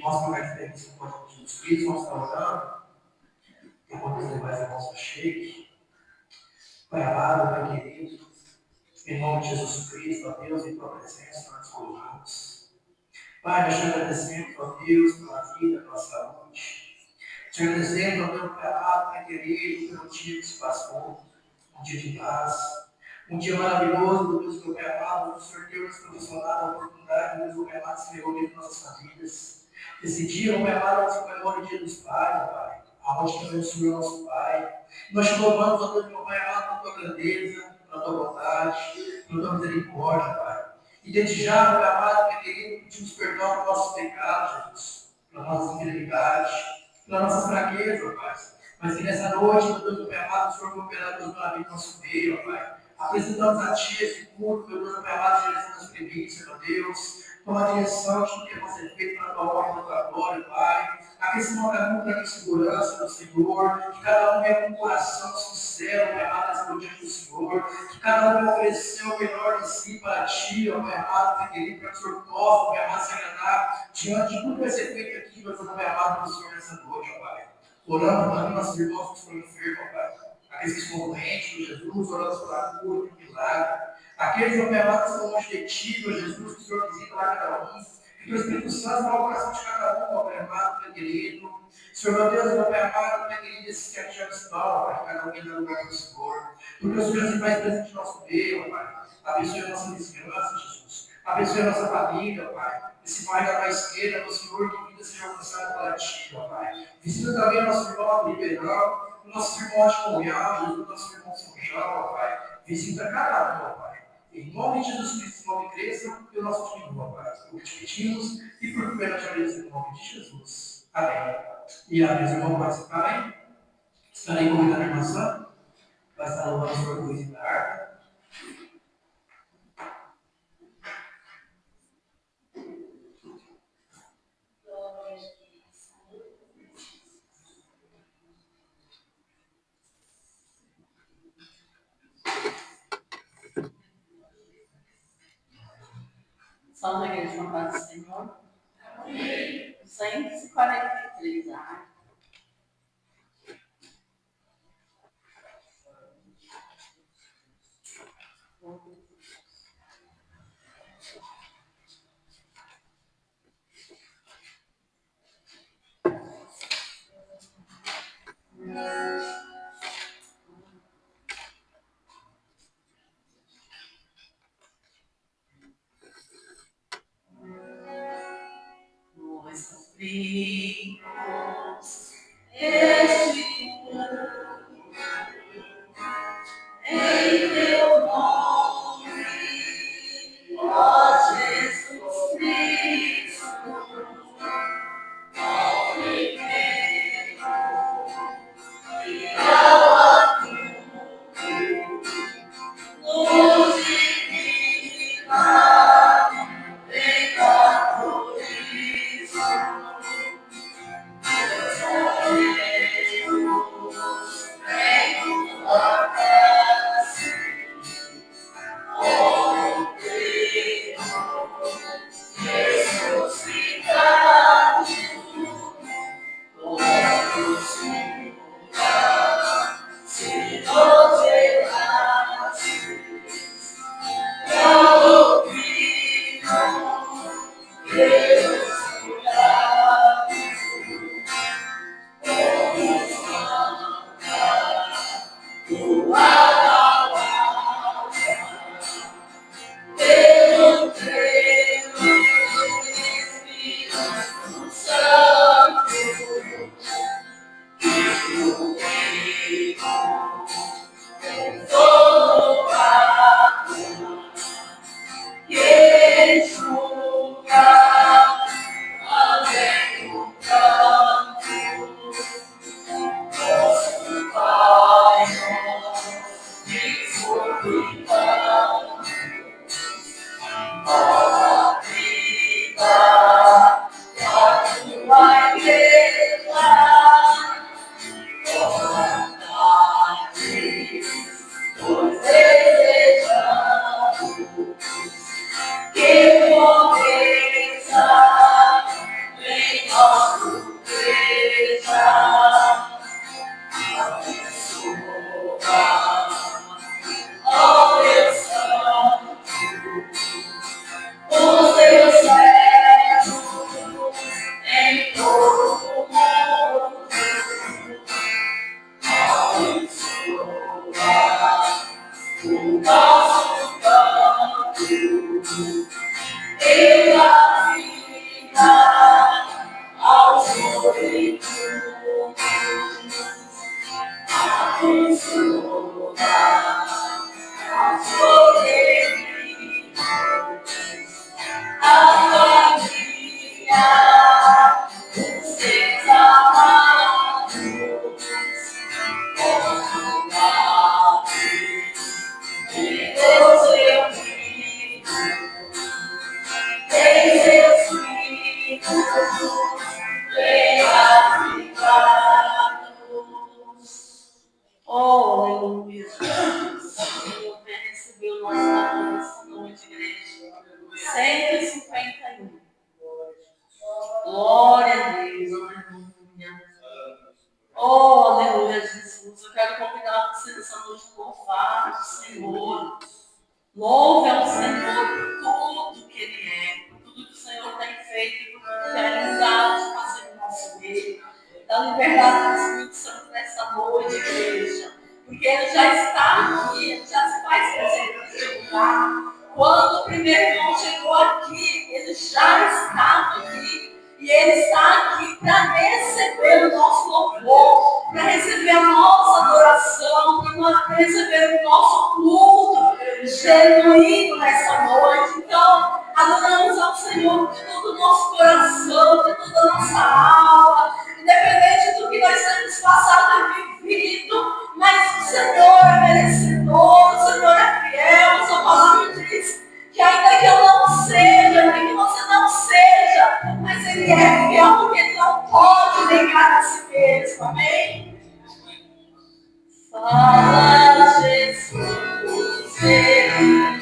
Nossa, Pai, que tem que ser um Jesus Cristo, nós estamos orando. Eu vou levar essa nossa shake. Pai amado, Pai querido, em nome de Jesus Cristo, ó Deus, em tua presença, nós colocamos. Pai, nós te agradecemos, ó Deus, pela vida, pela saúde. Te agradecemos, ó Deus, Pai amado, Pai querido, pelo dia que se passou, um dia de paz. Um dia maravilhoso, Deus, meu Pai amado, o Senhor Deus, proporcionado a oportunidade, Deus, meu Pai amado, de se reunir em nossas famílias. Esse dia, meu Pai amado, nós comemora o dia dos pais, ó Pai, aonde também o Senhor é nosso Pai. Nós te louvamos, ó Deus, meu Pai amado, pela tua grandeza, pela tua bondade, pela tua misericórdia, Pai. E desde já, meu Pai amado, meu querido, pedimos perdão pelos nossos pecados, Jesus, pelas nossas infidelidades, pelas nossas fraquezas, Pai. Mas que nessa noite, meu Deus, meu Pai amado, o Senhor vai operar Deus pela vida do nosso meio, ó Pai. Apresentamos a Ti esse culto, meu Deus, meu Pai amado, direção das primícias, meu Deus. Toma a direção de tudo que vai ser feito na Tua ordem, na Tua glória, Pai. Aquecimento da culpa, da segurança do Senhor. Que cada um venha com um coração sincero, Pai amado, nessa noite diante do Senhor. Que cada um venha oferecer o melhor de si para Ti, ó Pai amado, Pai querido, para que o Senhor possa, Pai amado, se agradar diante de tudo que vai ser feito aqui, meu Deus, Pai amado, do Senhor nessa noite, ó Pai. Oramos também nossos irmãos que estão enfermos, ó Pai. Aqueles que estão doentes, meu Jesus, oramos pela cura, pelo milagre. Aqueles, ó Pai amado, que estão longe de Ti, meu Jesus, que o Senhor visita lá cada um. Que o Espírito Santo fala o coração de cada um, ó Pai amado, Pai querido. Senhor, meu Deus, meu Pai amado, Pai querido, esses que aqui já estão, ó Pai, cada um que no lugar do Senhor. Porque o Senhor se faz presente no nosso meio, ó Pai. Abençoe a nossa vizinhança, Jesus. Abençoe a nossa família, ó Pai. Esse pai da tua esquerda, meu Senhor, que vida seja alcançada pela Ti, ó Pai. Visita também o nosso irmão do Ribeirão, o nosso irmão de Comunhão, Jesus, o nosso irmão de São João, ó Pai. Visita cada um, ó Pai. Em nome de Jesus Cristo, em nome de Cristo, pelo nosso Filho, ó Pai. O que te pedimos e por primeira vez, em nome de Jesus. Amém. E a meus irmãos, Pai, amém? Estarei convidando a irmã Santa, vai estar louvando o Senhor Luiz da harpa. Salve a igreja com a paz do Senhor. Amém. 243 anos. Nós cumprimos este culto em teu nome, ó Jesus Cristo, nome pequeno e alto, luz divina, vem por isso. Oh, aleluia. Senhor, venha receber o nosso amor nessa noite, igreja. 151. Glória a Deus, aleluia. Oh, aleluia, Jesus. Eu quero convidar você nessa noite a louvar o Senhor. Louve ao Senhor por tudo que Ele é, por tudo que o Senhor tem feito, por tudo que Ele ainda de fazer no nosso meio. Dá liberdade do Espírito Santo nessa noite, igreja. Porque Ele já está aqui, Ele já se faz presente nesse lugar. Quando o primeiro irmão chegou aqui, Ele já estava aqui. E Ele está aqui para receber o nosso louvor, para receber a nossa adoração, para receber o nosso culto genuíno nessa noite. Então, adoramos ao Senhor de todo o nosso coração, de toda a nossa alma, independente do que nós temos passado e vivido, mas o Senhor é merecedor, o Senhor é fiel, a sua palavra diz que ainda que eu não seja, ainda que você não seja, mas Ele é fiel porque Ele não pode negar a si mesmo, amém? Fala, Jesus, Ele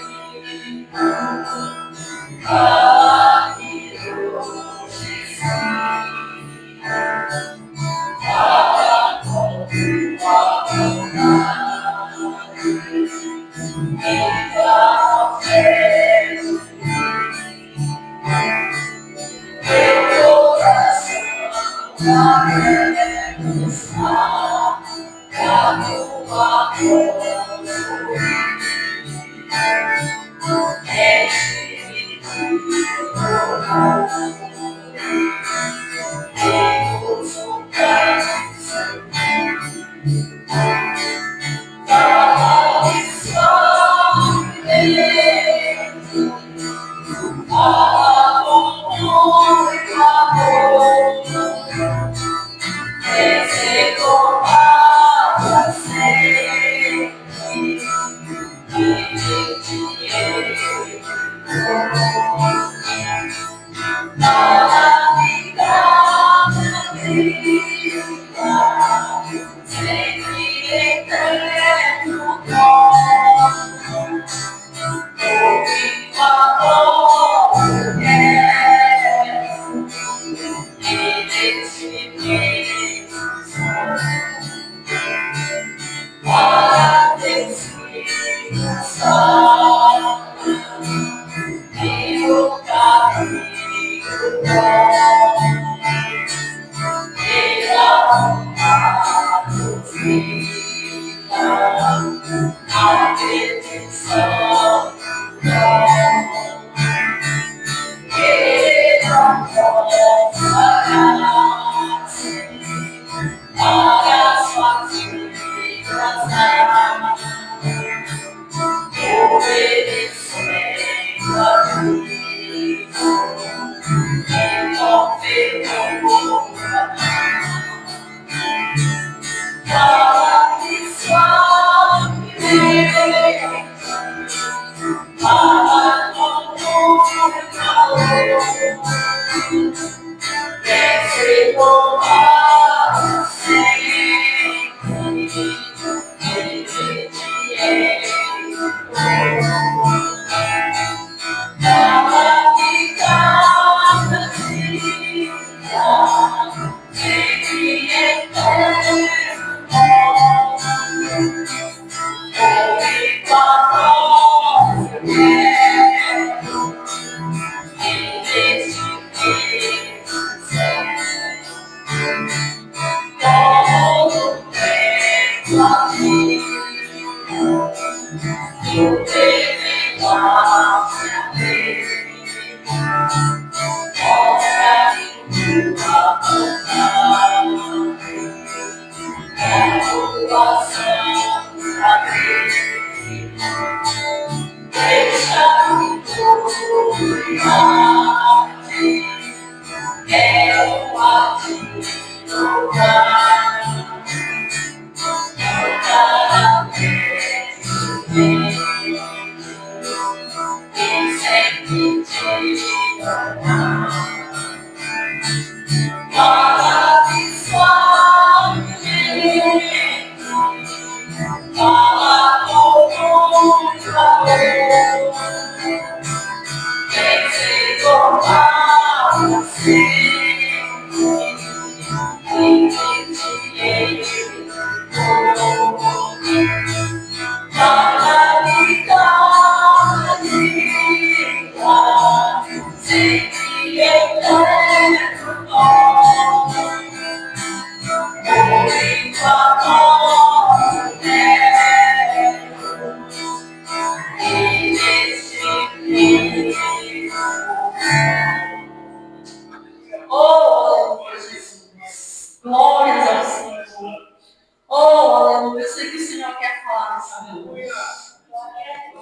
fala que hoje sim, fala com tua vontade, e tua fé. Meu coração aberto está pra tua voz. Enche-me de teu amor. Eu uso canção. Fala só Deus. Fala com muito amor. Esse para sempre. E te para ficar na vida, sempre eterno dom. Ouve tua voz, quero, e desse para descansar e o caminho bom pela vontade divina, a petição do dom pela vossa graça para as suas vidas dar, obedecendo a Cristo e confirmando fala que suavemente, fala com muito amor, desce com a sempre, e te fala que cada dia sempre eterno. Ouve tua voz, eu quero, e deste Espírito Santo. Oh, aleluia, Jesus. Glórias ao Senhor. Oh, aleluia. Eu sei que o Senhor quer falar nessa noite.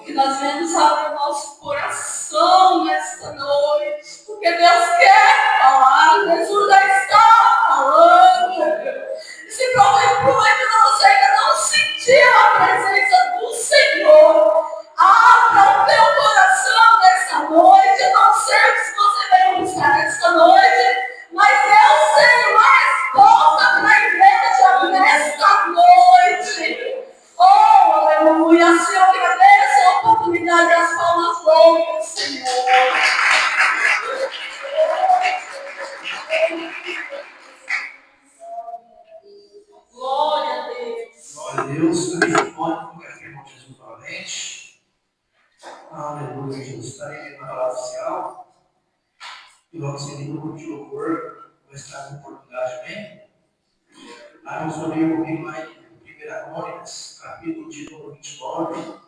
Que nós venhamos abrir o nosso coração nesta noite. Porque Deus quer falar. Jesus já está falando. Se porventura você ainda não sentiu a presença do Senhor, abra o teu coração nesta noite. Eu não sei se você veio buscar nesta noite, mas eu tenho uma resposta para a igreja nesta noite. Oh, aleluia. Se eu agradeço a oportunidade, as palmas longas, Senhor. Glória a Deus. Glória a Deus. Tudo pode colocar aqui, irmão Jesus, novamente. Aleluia, Jesus. Estarei na palavra oficial. E logo em seguida, o grupo de louvor vai estar com oportunidade também. Aí vamos ler comigo lá em 1 Crônicas, capítulo de número 29.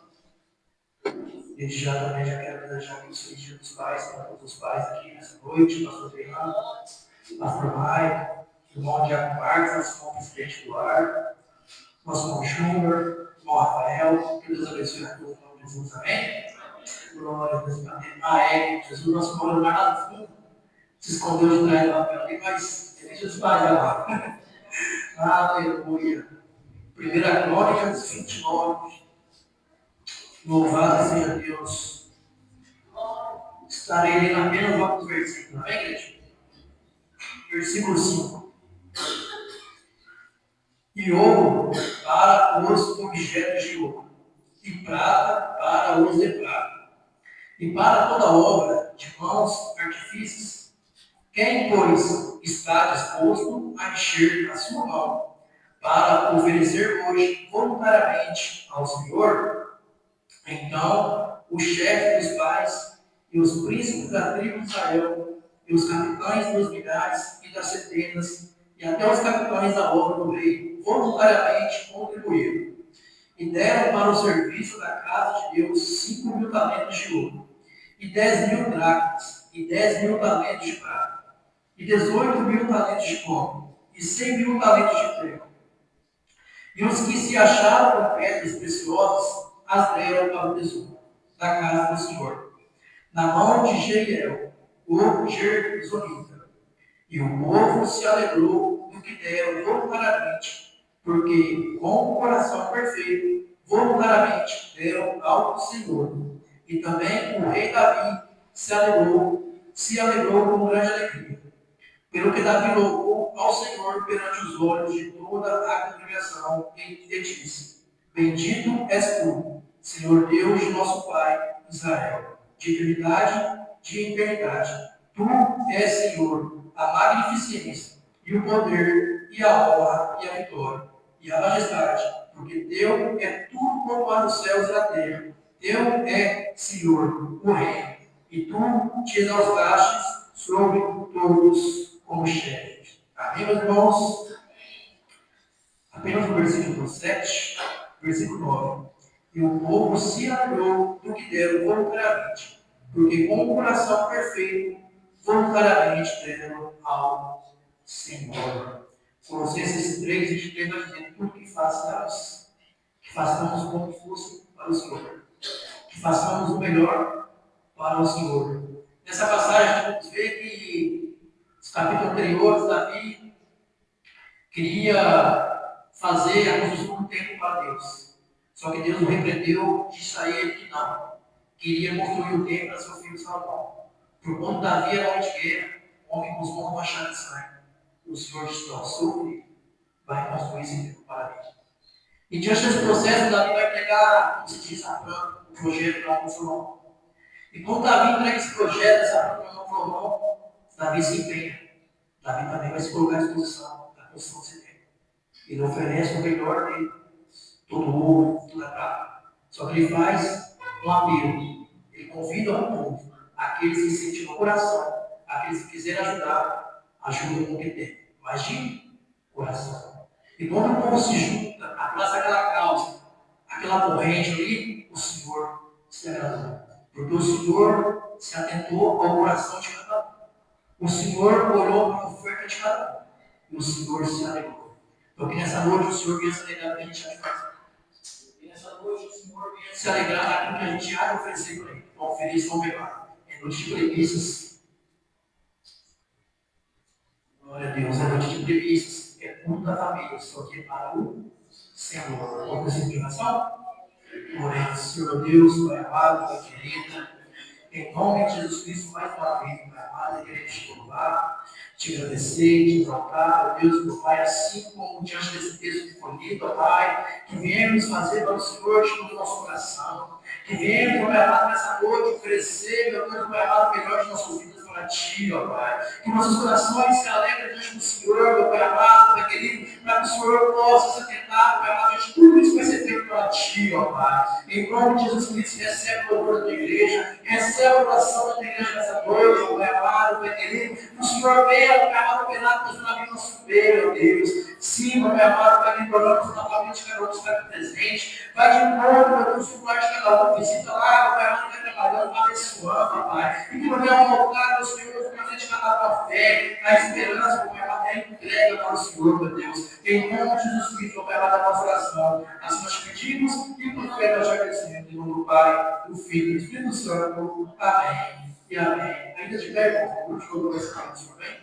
Desde já também já quero desejar aqui os felizes dias dos pais, para todos os pais aqui nessa noite, pastor Fernando, pastor Maio, irmão Diaco Marcos, nosso presidente do lar, nosso irmão Júnior, irmão Rafael, que Deus abençoe a todos em nome de Jesus, amém? Glória a Deus, amém. Jesus, nosso irmão Leonardo lá no fundo, se escondeu de trás da papel ali, mas felizes dias dos pais agora. Aleluia. 1 Crônicas 29. Louvado seja Deus. Estarei lendo apenas alguns versículos, amém, igreja? Versículo 5. E ouro para os objetos de ouro, e prata para os de prata, e para toda obra de mãos artifícios. Quem, pois, está disposto a encher a sua mão para oferecer hoje voluntariamente ao Senhor? Então, o chefe dos pais e os príncipes da tribo de Israel, e os capitães dos milhares e das centenas, e até os capitães da obra do rei, voluntariamente contribuíram. E deram para o serviço da casa de Deus 5.000 talentos de ouro, e 10.000 dracmas, e 10.000 talentos de prata, e 18.000 talentos de cobre, e 100.000 talentos de ferro. E os que se acharam com pedras preciosas, as deram para o tesouro da casa do Senhor, na mão de Jeiel, o Gersonita. E o povo se alegrou do que deram voluntariamente, porque com o coração perfeito, voluntariamente deram ao Senhor. E também o rei Davi se alegrou com grande alegria. Pelo que Davi louvou ao Senhor perante os olhos de toda a congregação e disse: Bendito és tu, Senhor Deus de nosso Pai Israel, de eternidade, de eternidade. Tu és, Senhor, a magnificência, e o poder, e a honra, e a vitória, e a majestade, porque teu é tudo quanto há nos céus e na terra. Teu é, Senhor, o reino, e tu te exaltaste sobre todos como chefes. Amém, meus irmãos? Apenas o versículo 7, versículo 9. E o povo se alegrou do que deram voluntariamente, porque com o coração perfeito, voluntariamente deram ao Senhor. Colossenses 3, 23 vai dizer: tudo que façamos como fosse para o Senhor, que façamos o melhor para o Senhor. Nessa passagem, vamos ver que os capítulos anteriores, Davi queria fazer a construção do templo para Deus. Só que Deus o repreendeu, disse a ele que não. Queria construir o templo para seu filho Salomão. Por quanto Davi era homem de guerra, homem com os mãos machadas de sangue, o Senhor disse: não, seu filho vai construir esse templo para Deus. E diante desse processo, Davi vai pegar, como se diz, o projeto para o Salomão. E quando Davi entrega esse projeto, essa plataforma, Davi se empenha. Davi também vai se colocar à disposição da construção desse templo. Ele oferece o melhor dele, todo o ouro, toda a prata. Só que ele faz um apelo. Ele convida o povo, aqueles que sentem no coração, aqueles que quiserem ajudar, ajudem com o que tem, mas de coração. E quando o povo se junta, abraça aquela causa, aquela corrente ali, o Senhor se agradou. Porque o Senhor se atentou ao coração de cada um. O Senhor olhou para a oferta de cada um. E o Senhor se alegrou. Então, que nessa noite o Senhor venha se alegrar do que a gente já faz. E nessa noite o Senhor venha se alegrar daquilo que a gente há de oferecer para Ele. Então, ofereça o melhor. É noite de premissas. Glória a Deus. É noite de premissas. É culto da família. Só que é para o Senhor. Outra explicação? Porém, Senhor Deus, Pai amado, Pai querido, em nome de Jesus Cristo, mais uma vez, Pai amado, queremos te louvar, te agradecer, te exaltar, ó Deus, meu Pai, assim como diante desse texto escolhido, ó Pai, que viemos fazer para o Senhor de todo o nosso coração, que viemos, Pai amado, nessa noite oferecer, meu Deus, Pai amado, o melhor de nossas vidas para Ti, ó Pai, que nossos corações se alegrem diante do Senhor, meu Pai amado, Pai querido, para que o Senhor possa se atentar, Pai amado, diante de tudo isso que vai ser feito para Ti, ó Pai. Em nome de Jesus Cristo, recebe o louvor da tua igreja, recebe a oração da tua igreja nessa noite, Pai amado, Pai querido. O Senhor venha, Pai amado, operar com na vida nosso meio, meu Deus. Sim, Pai amado, Pai querido, oramos na família de cada um que está aqui presente. Vai de encontro, meu Deus, o lar de cada um, visita lá, Pai amado, vai trabalhando, abençoando, Pai. E que não venha voltar, meu Senhor, para a gente cantar a tua fé, a esperança, Pai amado, a entrega para o Senhor, meu Deus. Em nome de Jesus Cristo, Pai amado, a nossa oração. Assim nós pedimos e por fé nós agradecemos. Em nome do Pai, do Filho e do Espírito Santo. Amém e amém. Ainda de pé, irmão, por favor, vai estar no Senhor, amém?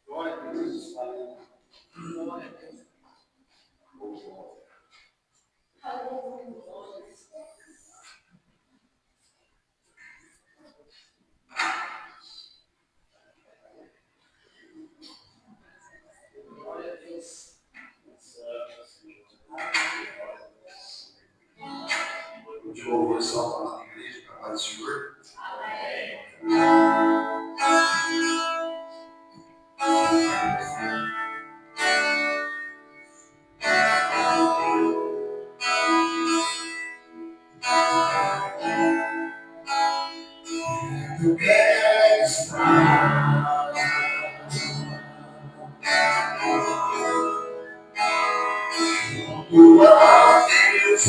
Glória a Deus. Glória a Deus. Glória a Deus. De louvor só a palavra da igreja, para a paz do Senhor. Tu queres estar junto a Deus,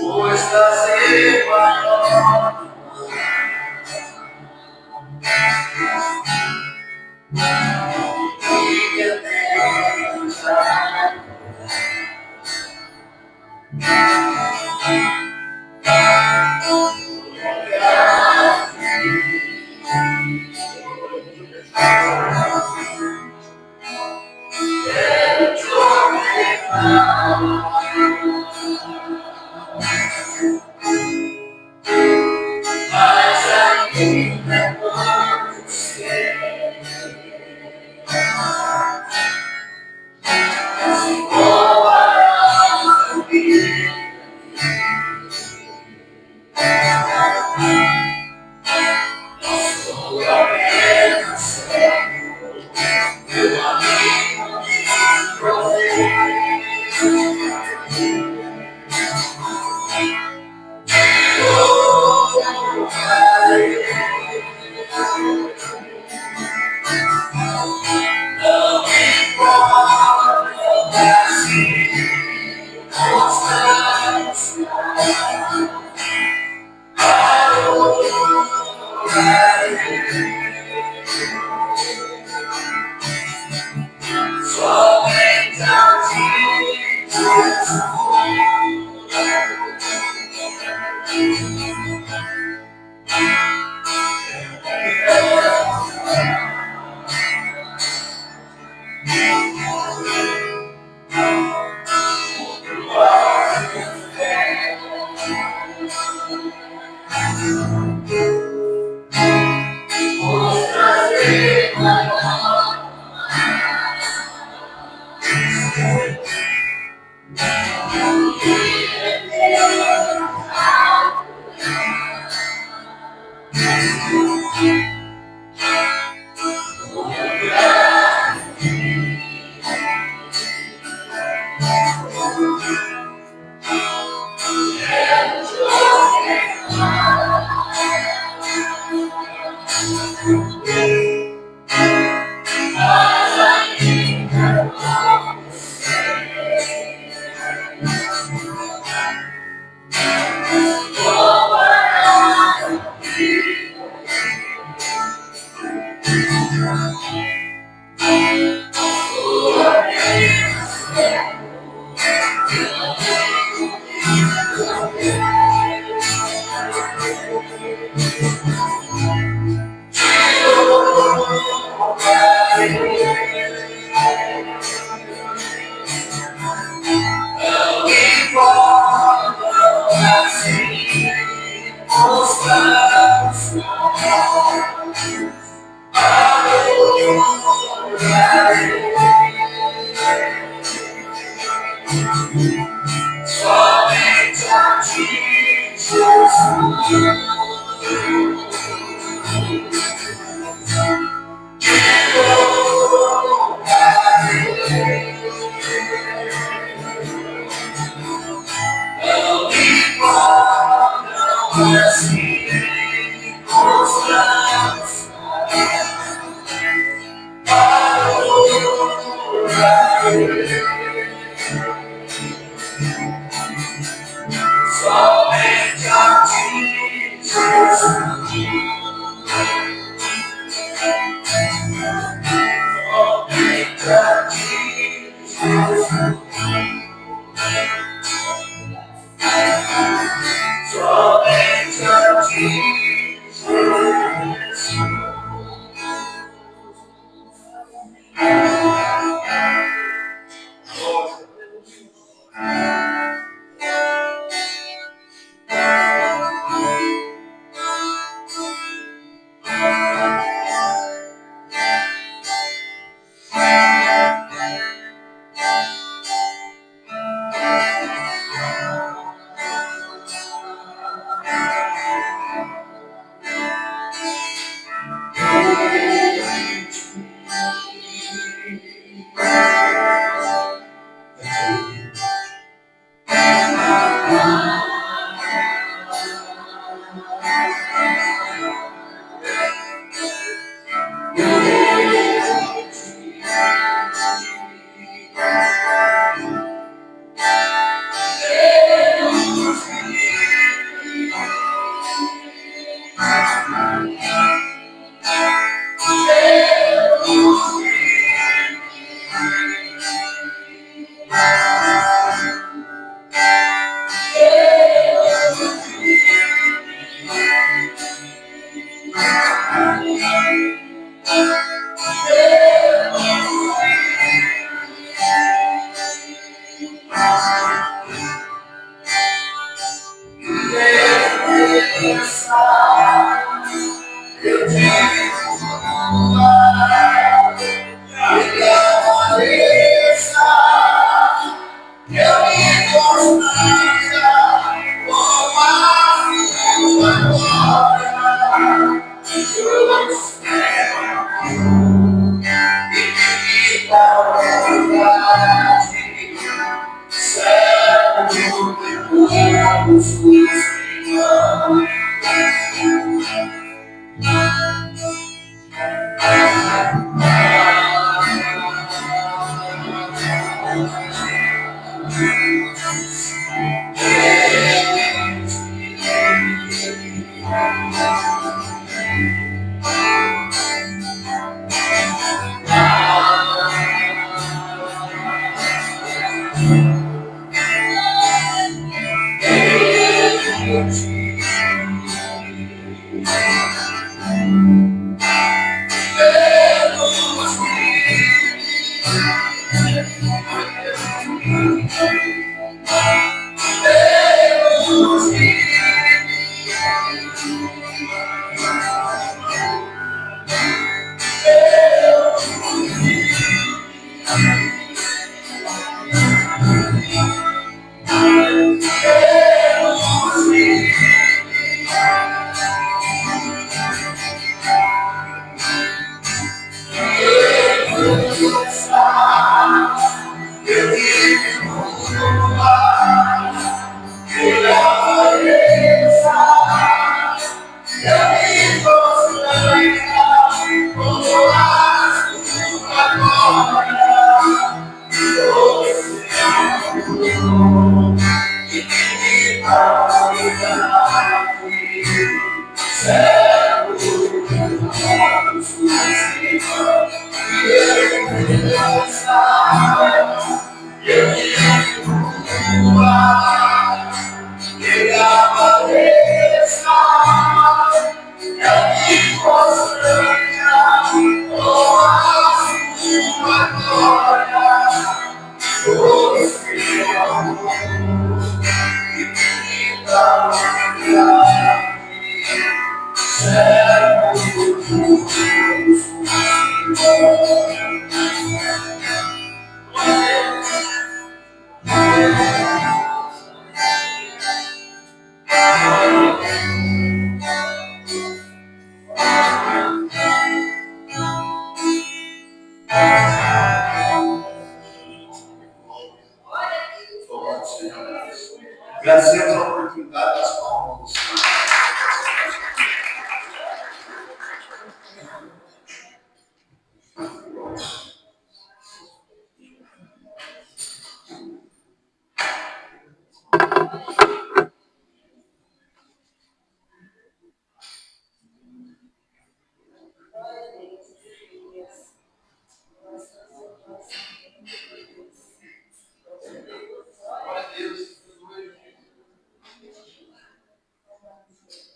pois trazer maior que Deus Agradecemos a oportunidade das palmas.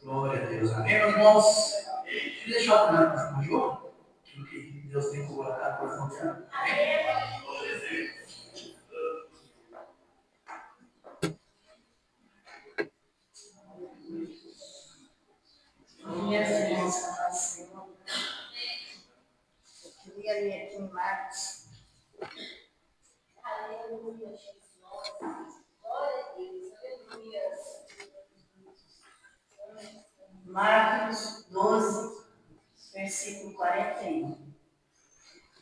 Glória a Deus. Amém, meus irmãos? Deixa eu orar para o jogo. Que Deus tem colocado para funcionar. Meus irmãos, Senhor, eu queria ler aqui em Marcos. Aleluia, Jesus. Glória a Deus, aleluia. Marcos 12, versículo 41.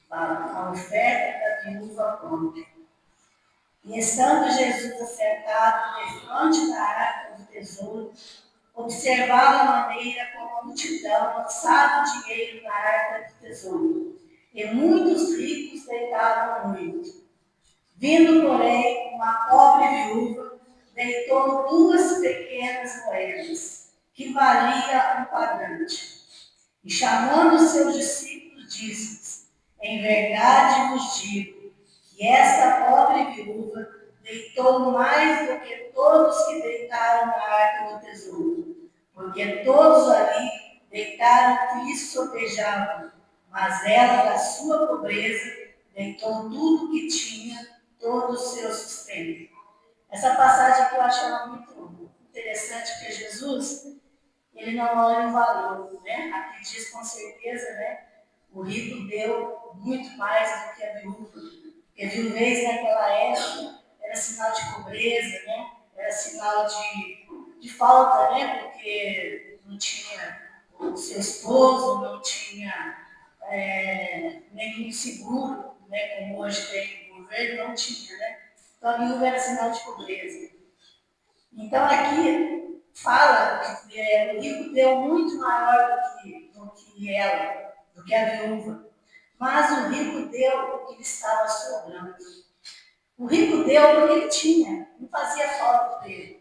Fala, a oferta da viúva pobre. E estando Jesus assentado defronte da arca do tesouro, observava a maneira como a multidão lançava o dinheiro na arca do tesouro, e muitos ricos deitavam muito. Vindo, porém, uma pobre viúva, deitou 2 pequenas moedas, que valia um quadrante. E chamando os seus discípulos, disse-lhes: em verdade vos digo, que esta pobre viúva deitou mais do que todos que deitaram na arca do tesouro, porque todos ali deitaram o que lhes sobejavam, mas ela, da sua pobreza, deitou tudo o que tinha, todo o seu sustento. Essa passagem que eu acho ela muito interessante, porque Jesus, ele não olha o valor, né? Aqui diz com certeza, né? O rico deu muito mais do que a viúva. Porque a viuvez naquela época era sinal de pobreza, né? Era sinal de falta, né? Porque não tinha o seu esposo, não tinha nenhum seguro, né? Como hoje tem o governo, não tinha, né? Então a viúva era sinal de pobreza. Então aqui fala que o rico deu muito maior do que ela, do que a viúva. Mas o rico deu o que lhe estava sobrando. O rico deu porque ele tinha, não fazia falta para ele.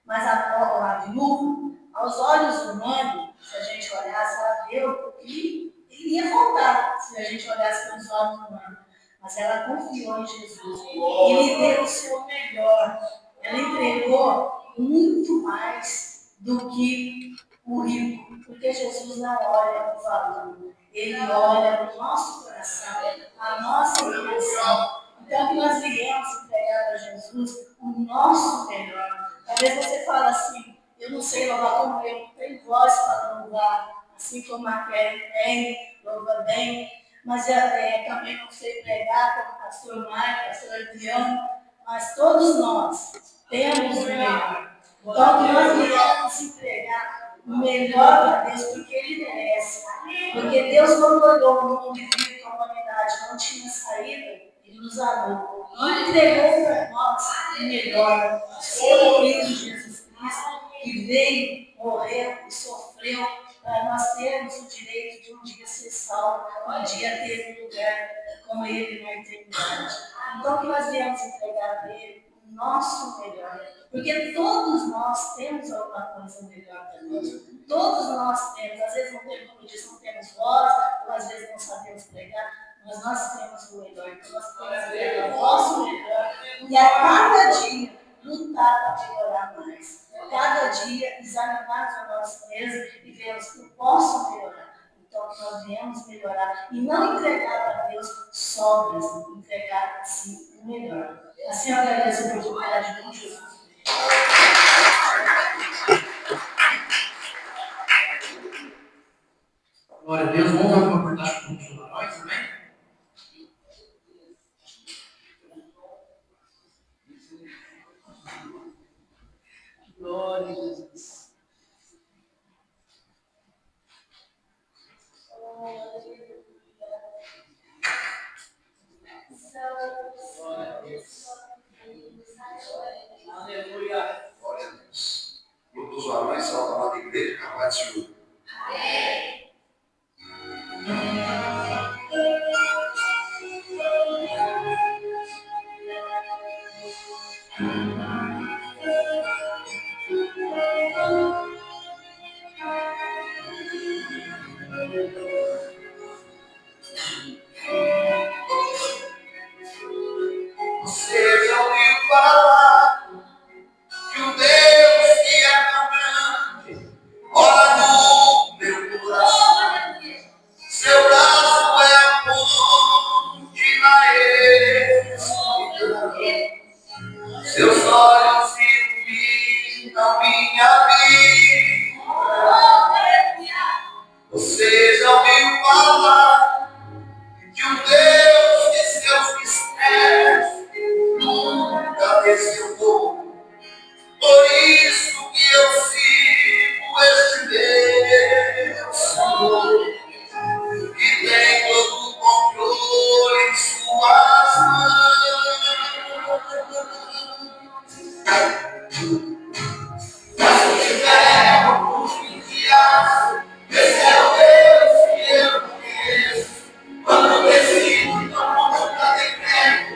Mas a viúva, aos olhos humanos, se a gente olhasse, ela deu porque ele ia faltar, se a gente olhasse pelos olhos humanos. Mas ela confiou em Jesus. Ele deu o seu melhor. Ela entregou muito mais do que o rico, porque Jesus não olha o valor, ele olha o nosso coração, a nossa intenção. Então, que nós viemos entregar para Jesus o nosso melhor. Talvez você fale assim: eu não sei louvar como eu, não tenho voz para louvar, assim como a Kelly tem, louva bem, mas também não sei pregar como o pastor Mário, pastor Adriano, mas todos nós temos o melhor. Então, que nós viemos entregar o melhor para Deus, porque Ele merece. Porque Deus, quando olhou o mundo e viu que a humanidade não tinha saída, Ele nos amou. E entregou para nós o melhor. O seu Filho Jesus Cristo, que veio, morreu e sofreu para nós termos o direito de um dia ser salvo, um dia ter um lugar com Ele na eternidade. Então, que nós viemos entregar para Ele o nosso melhor. Porque todos nós temos alguma coisa melhor para nós. Todos nós temos. Às vezes não temos, como diz, não temos voz, ou às vezes não sabemos pregar, mas nós temos o melhor. Então nós temos que pegar o nosso melhor e a cada dia lutar para melhorar mais. Cada dia examinarmos a nós mesmos e vermos que eu posso melhorar. Então nós viemos melhorar e não entregar para Deus sobras, entregar sim o melhor. Assim eu agradeço a oportunidade de Jesus. Glória a Deus, vamos dar uma oportunidade para continuar nós também. Glória a Jesus. Glória a Deus. Aleluia. true. Você já ouviu falar que o Deus que é tão grande mora no meu coração? Seu braço é amor de escuridão. Seus olhos iluminam minha vida. Você já ouviu falar de um Deus que seus mistérios nunca desvendou? Por isso que eu sigo este Deus, que tem todo o controle em suas mãos. Mas se tiver oportunidade, esse é o Deus que eu conheço. Quando decido não conta de tempo,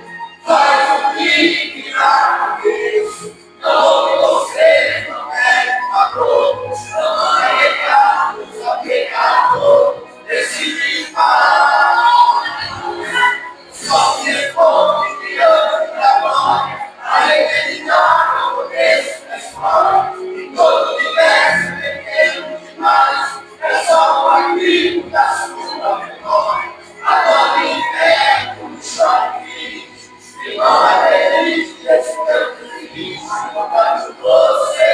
faz o que virar a vez. Não ouve você, não é pecador, não é pecado, só pecador. Decide parar. Só se responde que ame da glória, a eternidade eu conheço da história. E todo universo pequeno demais, é só um arquivo da sua memória. Agora inferno, chore, e não acredite nesse canto feliz, enquanto você.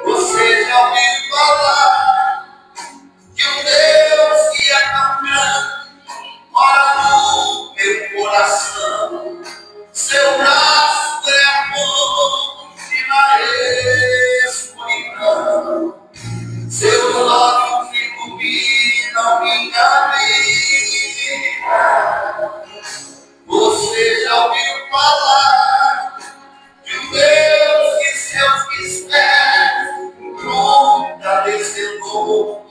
Você já ouviu falar que um Deus que é tão grande mora no meu coração? Seu braço é amor e na escuridão. Seus olhos iluminam minha vida. Você já ouviu falar de um Deus que seus mistérios nunca desvendou?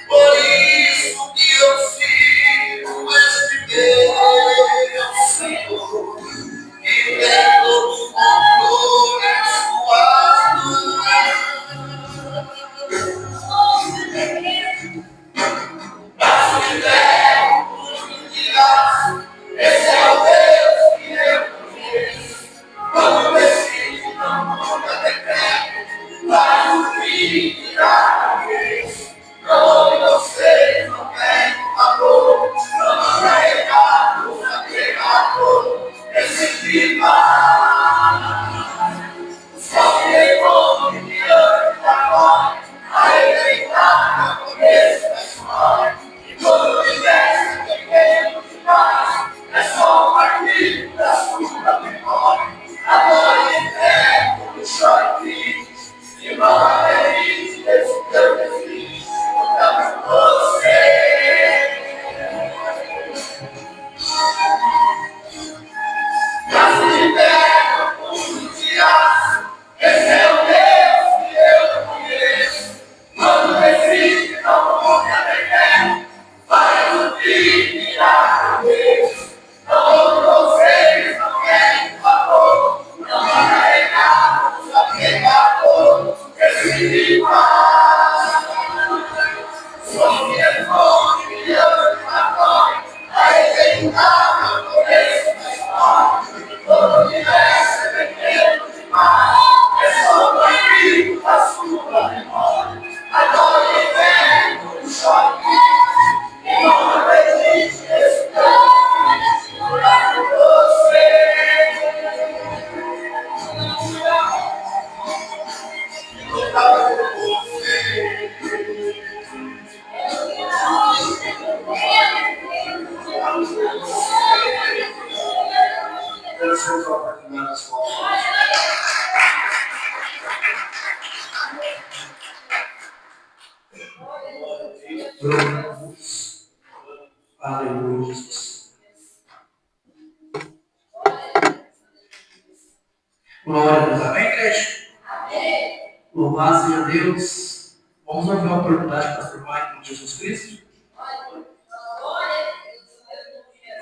Por isso que eu sigo este Deus, Senhor, que tem todo o controle em suas mãos. Mas se tiver oportunidade, esse é o Deus que eu conheço. Quando decido não conta de tempo, faz o que virar a vez. Não ouve você, não tem amor, não é errado, não é pecador. Decide parar. Só se responde diante da glória, a eternidade eu conheço da história. E quando universo pequeno demais, é só um arquivo da sua memória. Agora inferno, no choro triste, e não acredite nesse canto feliz, enquanto você. Mas se tiver oportunidade, esse é o Deus que eu conheço. Quando decide não conta de tempo, faz o que virar a vez. Não ouve vocês, não querem favor, não é errado, só pecador. Decide parar. Só se responde que ame da glória, a eternidade eu conheço da história. Todo universo é pequeno demais, é só um arquivo da sua memória. Agora o inferno no choro e não acredite nesse canto por você. Lutar por você. Seus oportunidades com Bruno. Louvado seja Deus. Vamos ouvir a oportunidade de transformar em Jesus Cristo. Glória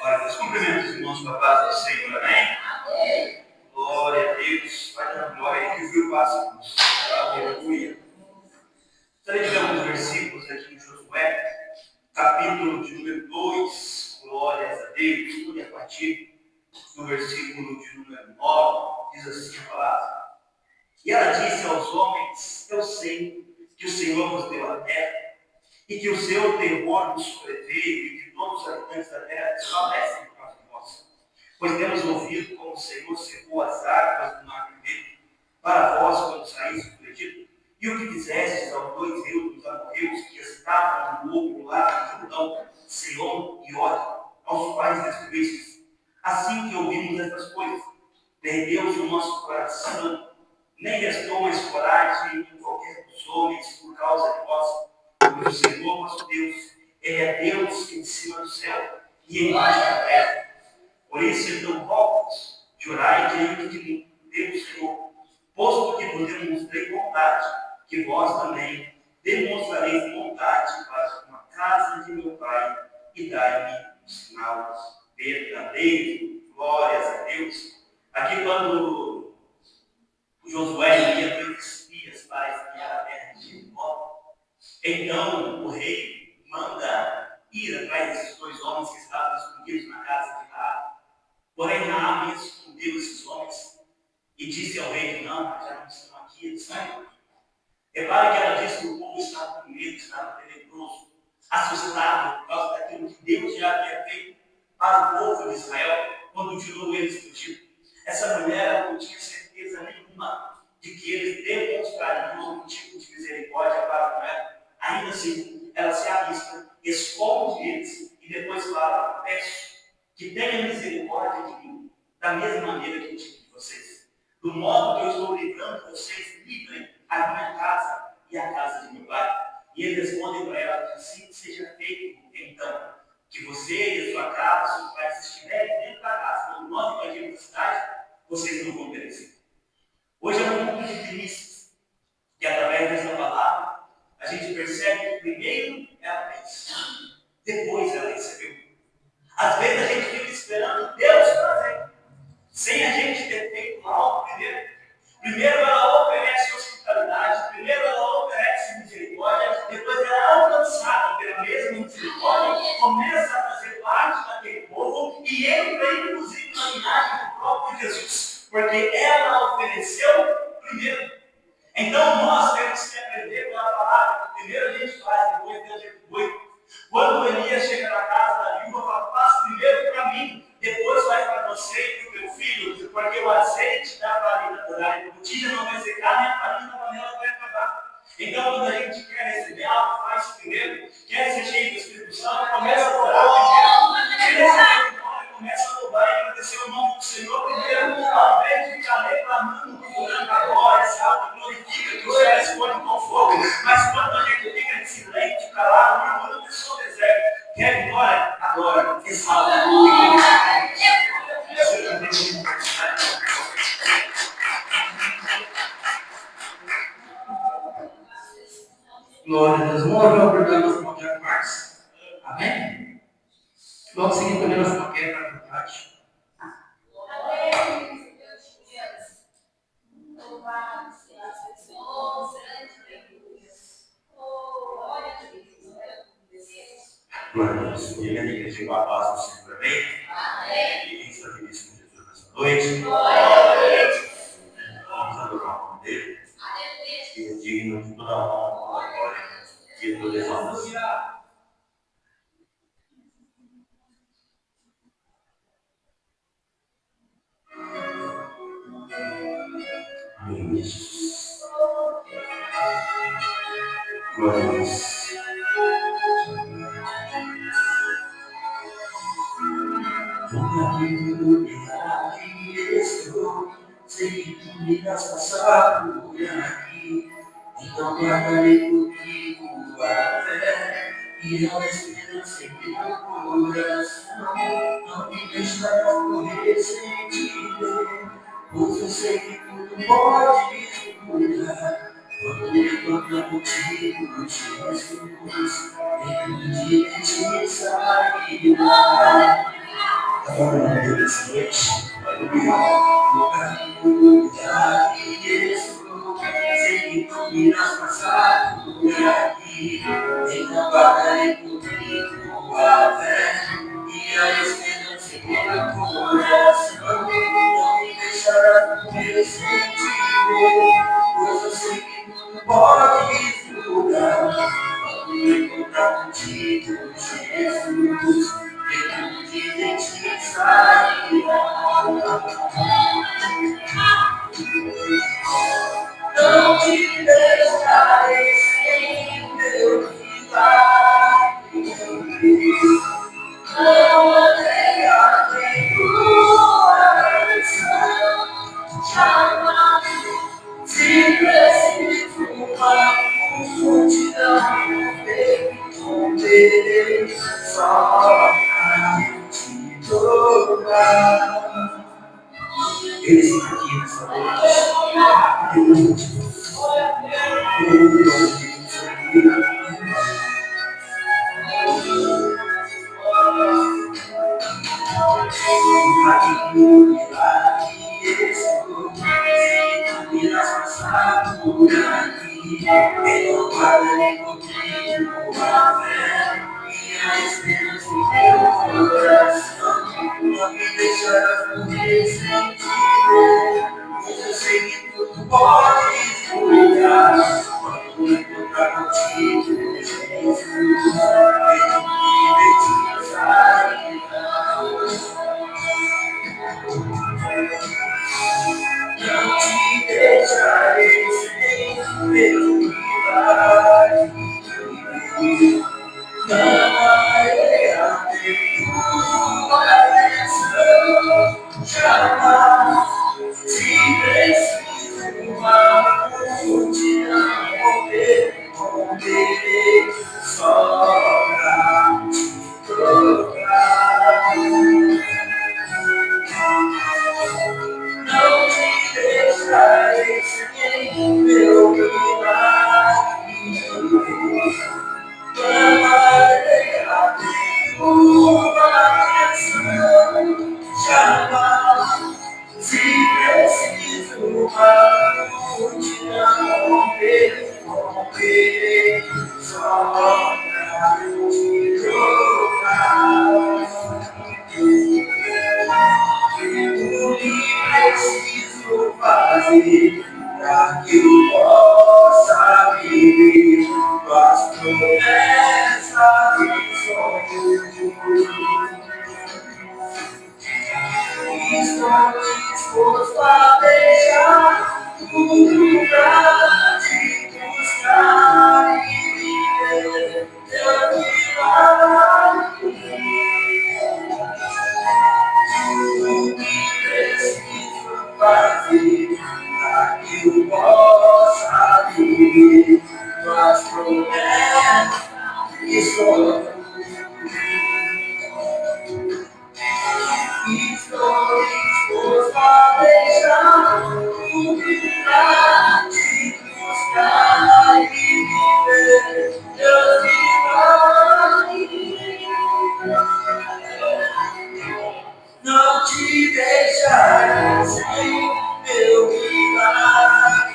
a Deus. Cumprimento os irmãos com a paz do Senhor, amém? Glória a Deus. Vai dando glória aí que o viu passa. Aleluia. Estarei de alguns versículos aqui em Josué, capítulo de número 2. Glórias a Deus. E a partir do versículo de número 9, diz assim a palavra. E ela disse aos homens: eu sei que o Senhor vos deu a terra, e que o seu terror nos sobreveio, e que todos os habitantes da terra desfalecem por causa de vós. Pois temos ouvido como o Senhor secou as águas do mar vermelho para vós quando saístes do Egito, e o que fizestes aos 2 eunucos amorreus que estavam no outro lado do Jordão, Sihon e Og, aos quais destruístes. Assim que ouvimos estas coisas, perdeu-se o nosso coração, nem restou mais coragem em qualquer dos homens por causa de vós. Pois o Senhor nosso Deus, Ele é Deus em cima do céu e embaixo da terra. Por isso, então, rogo-vos, jurai diante de mim, Deus Senhor, posto que vos demonstrei vontade, que vós também demonstrareis vontade para com a casa de meu Pai, e dai-me um sinal verdadeiro. Glórias a Deus. Aqui, quando Josué ia 2 espias para espiar a terra de Jericó, então o rei manda ir atrás desses 2 homens que estavam escondidos na casa de Raabe. Porém, Raabe escondeu esses homens e disse ao rei: não, já não estão aqui, eles saem. Repare que ela disse que o povo estava com medo, estava tenebroso, assustado por causa daquilo que Deus já havia feito para o povo de Israel quando tirou eles do Egito. Essa mulher não tinha certeza nenhuma de que eles demonstrariam algum tipo de misericórdia para com ela. Ainda assim, ela se arrisca, esconde eles e depois fala: peço que tenha misericórdia de mim, da mesma maneira que eu tive de vocês. Do modo que eu estou livrando vocês, livrem a minha casa e a casa de meu pai. E ele responde para ela: que assim seja feito. Então, que você e a sua casa, seus pais, estiverem dentro da casa, quando nós invadimos a cidade, vocês não vão perecer. Hoje é um mundo de primícias, e através dessa palavra, a gente percebe que primeiro ela fez, depois ela recebeu. Às vezes a gente fica esperando Deus fazer, sem a gente ter feito algo primeiro. Primeiro ela oferece hospitalidade, primeiro ela oferece misericórdia, depois ela é alcançada pela mesma misericórdia, começa a fazer parte daquele povo e entra inclusive na linhagem do próprio Jesus, porque ela ofereceu primeiro. Então nós temos que aprender pela palavra, que primeiro a gente faz, depois Deus retribui. Quando Elias chega na casa da viúva, fala: faça primeiro para mim, depois vai para você e para o teu filho, porque o azeite da botija não vai secar, nem a farinha da panela vai acabar. Então, quando a gente quer receber algo, faz primeiro. Quer ser cheio do Espírito Santo, começa a orar primeiro. Quer receber vitória, começa a louvar e agradecer o nome do Senhor primeiro. Ao invés de ficar reclamando, murmurando agora, salve, glorifica que o Senhor responde com fogo. Mas quando a gente fica em silêncio, calado, murmurando, só deserto. Quer vitória? Adora, exalta, Glória a Deus. Vamos ouvir a oportunidade do nosso irmão Tiago Marques. Amém? Logo seguindo também nossa irmã Kéfera para a verdade. Glória a Deus. E a igreja com a paz do Senhor, amém? E quem está feliz com Jesus nessa noite? Vamos adorar o nome dele, que é digno de toda a honra, toda a glória e toda a exaltação. Amém, Jesus. Glória a Deus. Aqui estou, sei que tu me das passar por aqui, então guardarei comigo a fé e a esperança em meu coração. Não me deixará correr sem te ver, pois eu sei que tudo pode mudar quando Quando contigo, Jesus, entendi que te sairá. Agora na vida dessa noite, no caminho de Jesus, sei que tu irás passar por aqui. Então guardarei comigo a fé e a esperança em meu coração. Não me deixarás morrer sem te ver, pois eu sei que tu podes mudar. Quando encontrar contigo, Jesus, eu de ti sairá. Não te deixarei sem meu milagre. Não negarei tua coração. Jamais se preciso uma multidão, responderei só pra te louvar. Eles estão aqui nessa noite. Irás passar por aqui, eu guardarei contigo a fé e a esperança em meu coração. Não me deixarás morrer sem te ver, pois eu sei que tu podes cuidar. Quando encontrar contigo, Jesus, eu me sairá. Não te deixarei sem meu milagre. Amarei a tua bênção. Jamais te preciso uma multidão romperei só pra te tocar. Não te deixarei sem meu milagre. Amarei a tua bênção. Jamais se preciso uma multidão romperei só pra te tocar. O que preciso fazer para que eu possa viver as promessas e sonhos? Estou disposto a deixar tudo pra te buscar e viver teu milagre. O que preciso fazer para que eu possa viver tuas promessas e sonhos? Estou disposto a deixar tudo pra te buscar e viver teus milagres. Não te deixarei sem meu milagre.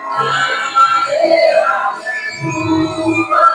Amarei a tua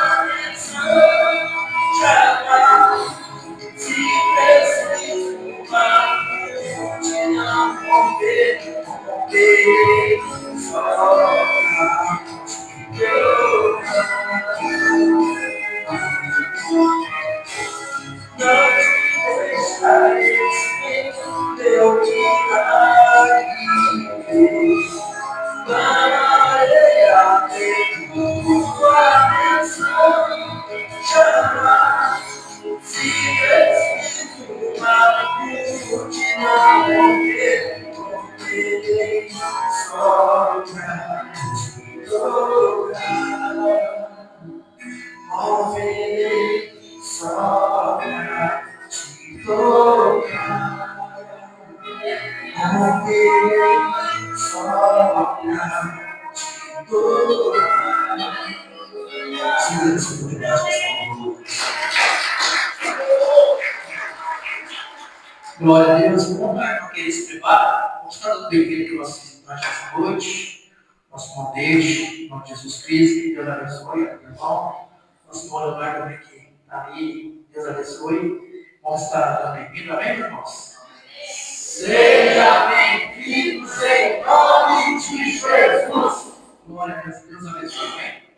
Glória a Deus. Enquanto a irmã querer se preparar, vamos estar dando bem-vindo que nós fizemos essa noite. Nosso irmão Deus, em nome de Jesus Cristo, que Deus abençoe, irmão. Nosso irmão Leonardo também que está ali, Deus abençoe. Vamos estar dando bem-vindo, amém, irmãos? Seja bem-vindo em nome de Jesus. Glória a Deus, Deus abençoe, amém?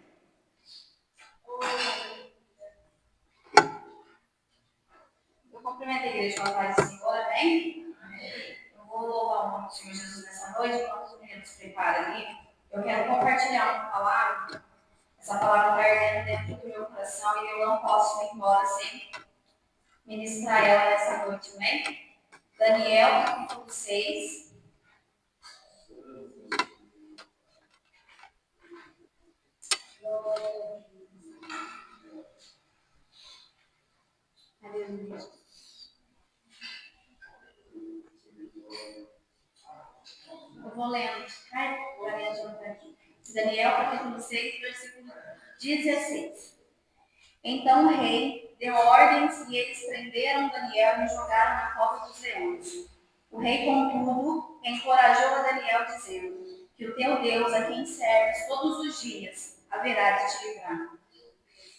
Eu cumprimento a igreja com a paz do Senhor, amém? Eu vou louvar o nome do Senhor Jesus nessa noite, enquanto os meninos se preparam ali. Eu quero compartilhar uma palavra. Essa palavra está ardendo dentro do meu coração e eu não posso ir embora sem ministrar ela nessa noite, amém? Daniel, capítulo 6. Aleluia. Eu vou lendo. Aqui. Daniel, capítulo 6, versículo 16. Então o rei deu ordens e eles prenderam Daniel e jogaram na cova dos leões. O rei, contudo, encorajou a Daniel, dizendo que o teu Deus, a quem serves todos os dias, haverá de te livrar.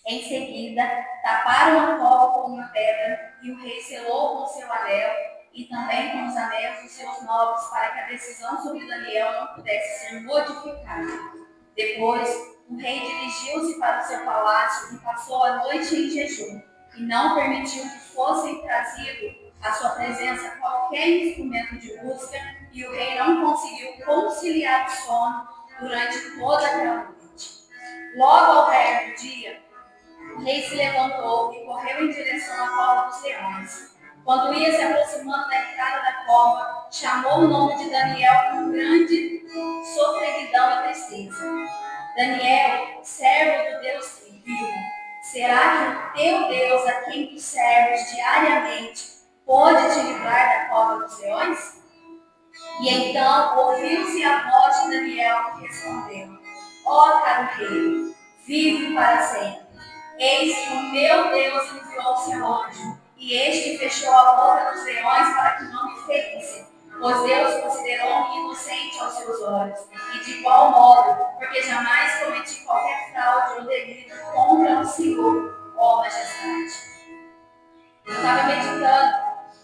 Em seguida, taparam a cova com uma pedra e o rei selou com seu anel e também com os anéis dos seus nobres para que a decisão sobre Daniel não pudesse ser modificada. Depois, o rei dirigiu-se para o seu palácio e passou a noite em jejum e não permitiu que fossem trazido à sua presença qualquer instrumento de música e o rei não conseguiu conciliar o sono durante toda aquela noite. Logo ao cair do dia, o rei se levantou e correu em direção à cova dos leões. Quando ia se aproximando da entrada da cova, chamou o nome de Daniel com grande sofreguidão e tristeza. Daniel, servo do Deus vivo, será que o teu Deus, a quem tu serves diariamente, pode te livrar da cova dos leões? E então ouviu-se a voz de Daniel que respondeu: ó caro rei, vive para sempre. Eis que o meu Deus enviou seu anjo, e este fechou a boca dos leões para que não me ferissem, pois Deus considerou-me inocente aos seus olhos. E de igual modo, porque jamais cometi qualquer fraude ou delito contra o Senhor, ó majestade. Eu estava meditando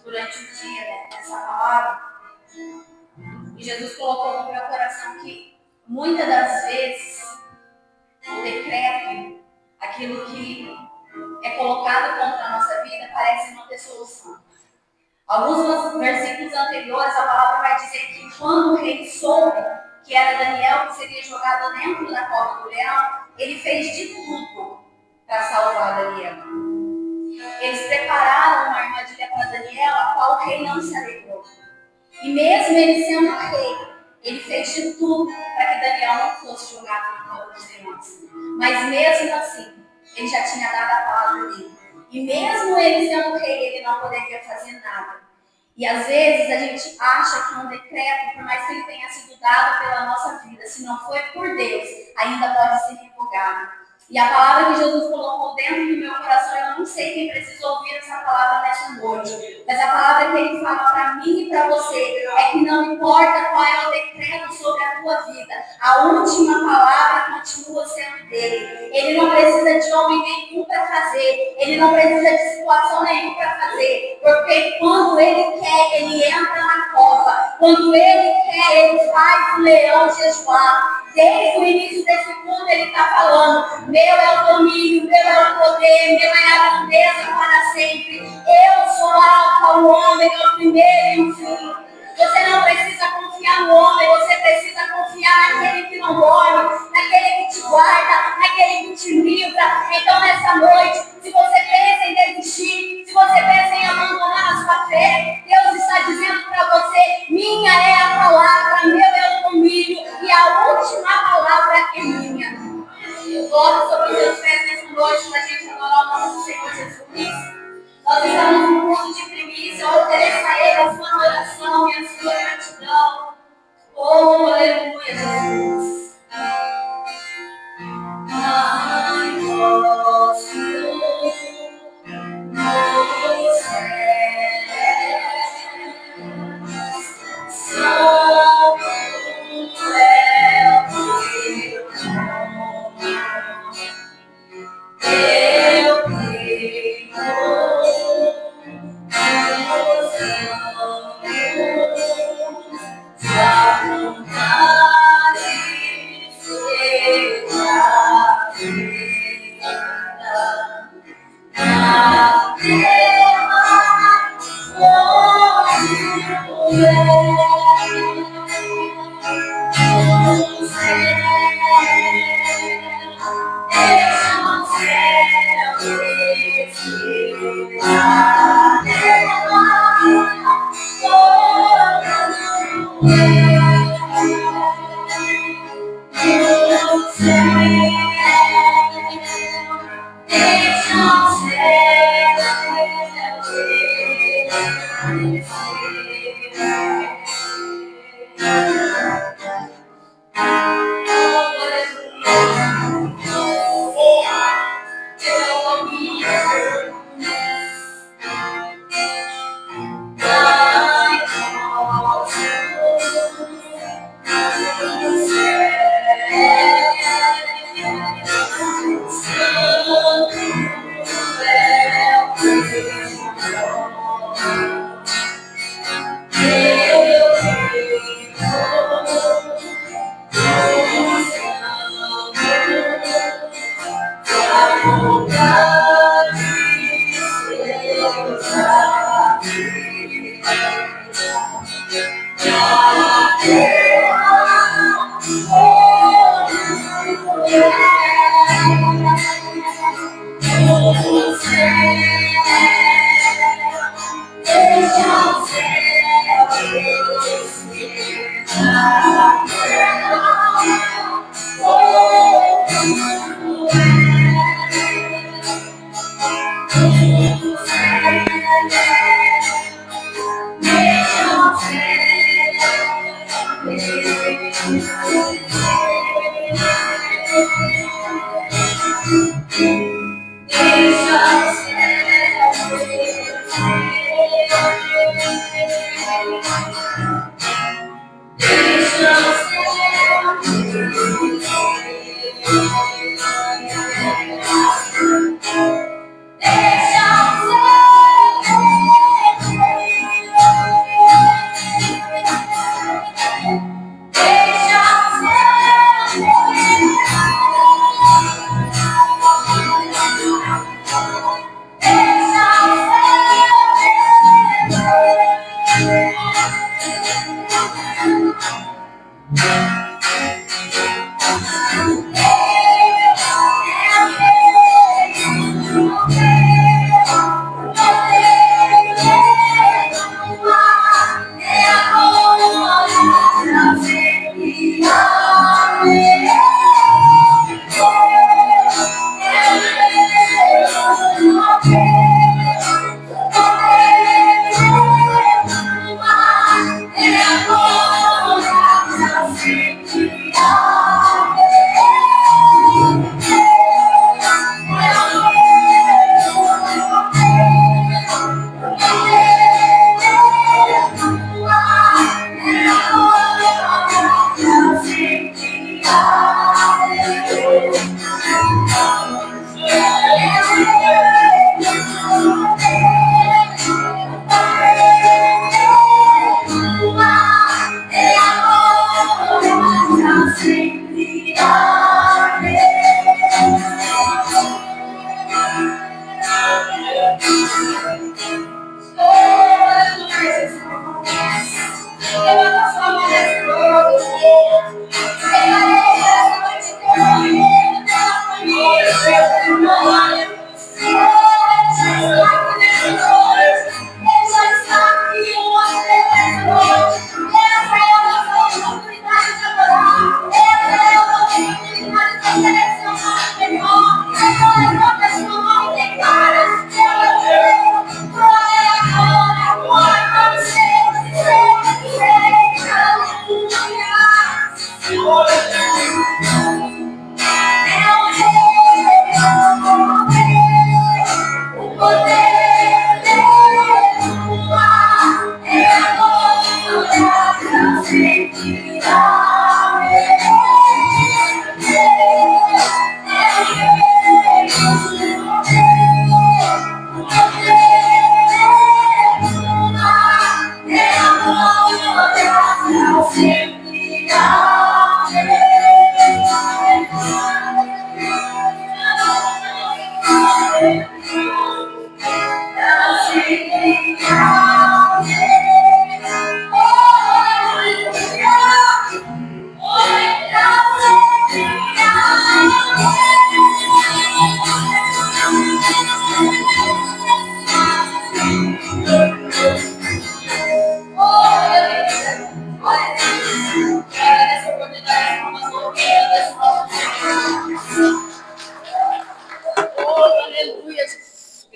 durante o dia nessa palavra, e Jesus colocou no meu coração que muitas das vezes o decreto, aquilo que é colocado contra a nossa vida, parece não ter solução. Alguns versículos anteriores, a palavra vai dizer que quando o rei soube que era Daniel que seria jogado dentro da cova do leão, ele fez de tudo para salvar Daniel. Eles prepararam uma armadilha para Daniel, a qual o rei não se alegrou. E mesmo ele sendo rei, ele fez de tudo para que Daniel não fosse jogado na cova dos leões. Mas mesmo assim, ele já tinha dado a palavra dele. E mesmo ele sendo rei, ele não poderia fazer nada. E às vezes a gente acha que um decreto, por mais que ele tenha sido dado pela nossa vida, se não foi por Deus, ainda pode ser revogado. E a palavra que Jesus colocou dentro do meu coração, eu não sei quem precisa ouvir essa palavra nessa noite, mas a palavra que ele fala para mim e para você é que não importa qual é o decreto sobre a tua vida, a última palavra continua sendo dele. Ele não precisa de homem nenhum para fazer, ele não precisa de situação nenhuma para fazer, porque quando ele quer, ele entra na cova, quando ele quer, ele faz o leão jejuar. Desde o início desse mundo ele está falando: meu é o domínio, meu é o poder, meu é a grandeza para sempre. Eu sou Alfa, o Ômega, o primeiro e o fim. Você não precisa confiar no homem, você precisa confiar naquele que não dorme, naquele que te guarda, naquele que te livra. Então nessa noite, se você pensa em desistir, se você pensa em abandonar a sua fé, Deus está dizendo para você: minha é a palavra, meu é o domínio e a última palavra é minha. Coloque sobre os seus pés nessa noite para a gente adorar o nome do Senhor Jesus. Nós estamos no mundo de primícia, eu ofereço a Ele a sua adoração e a sua gratidão. Oh, aleluia, Jesus. Ai, nosso, no céu.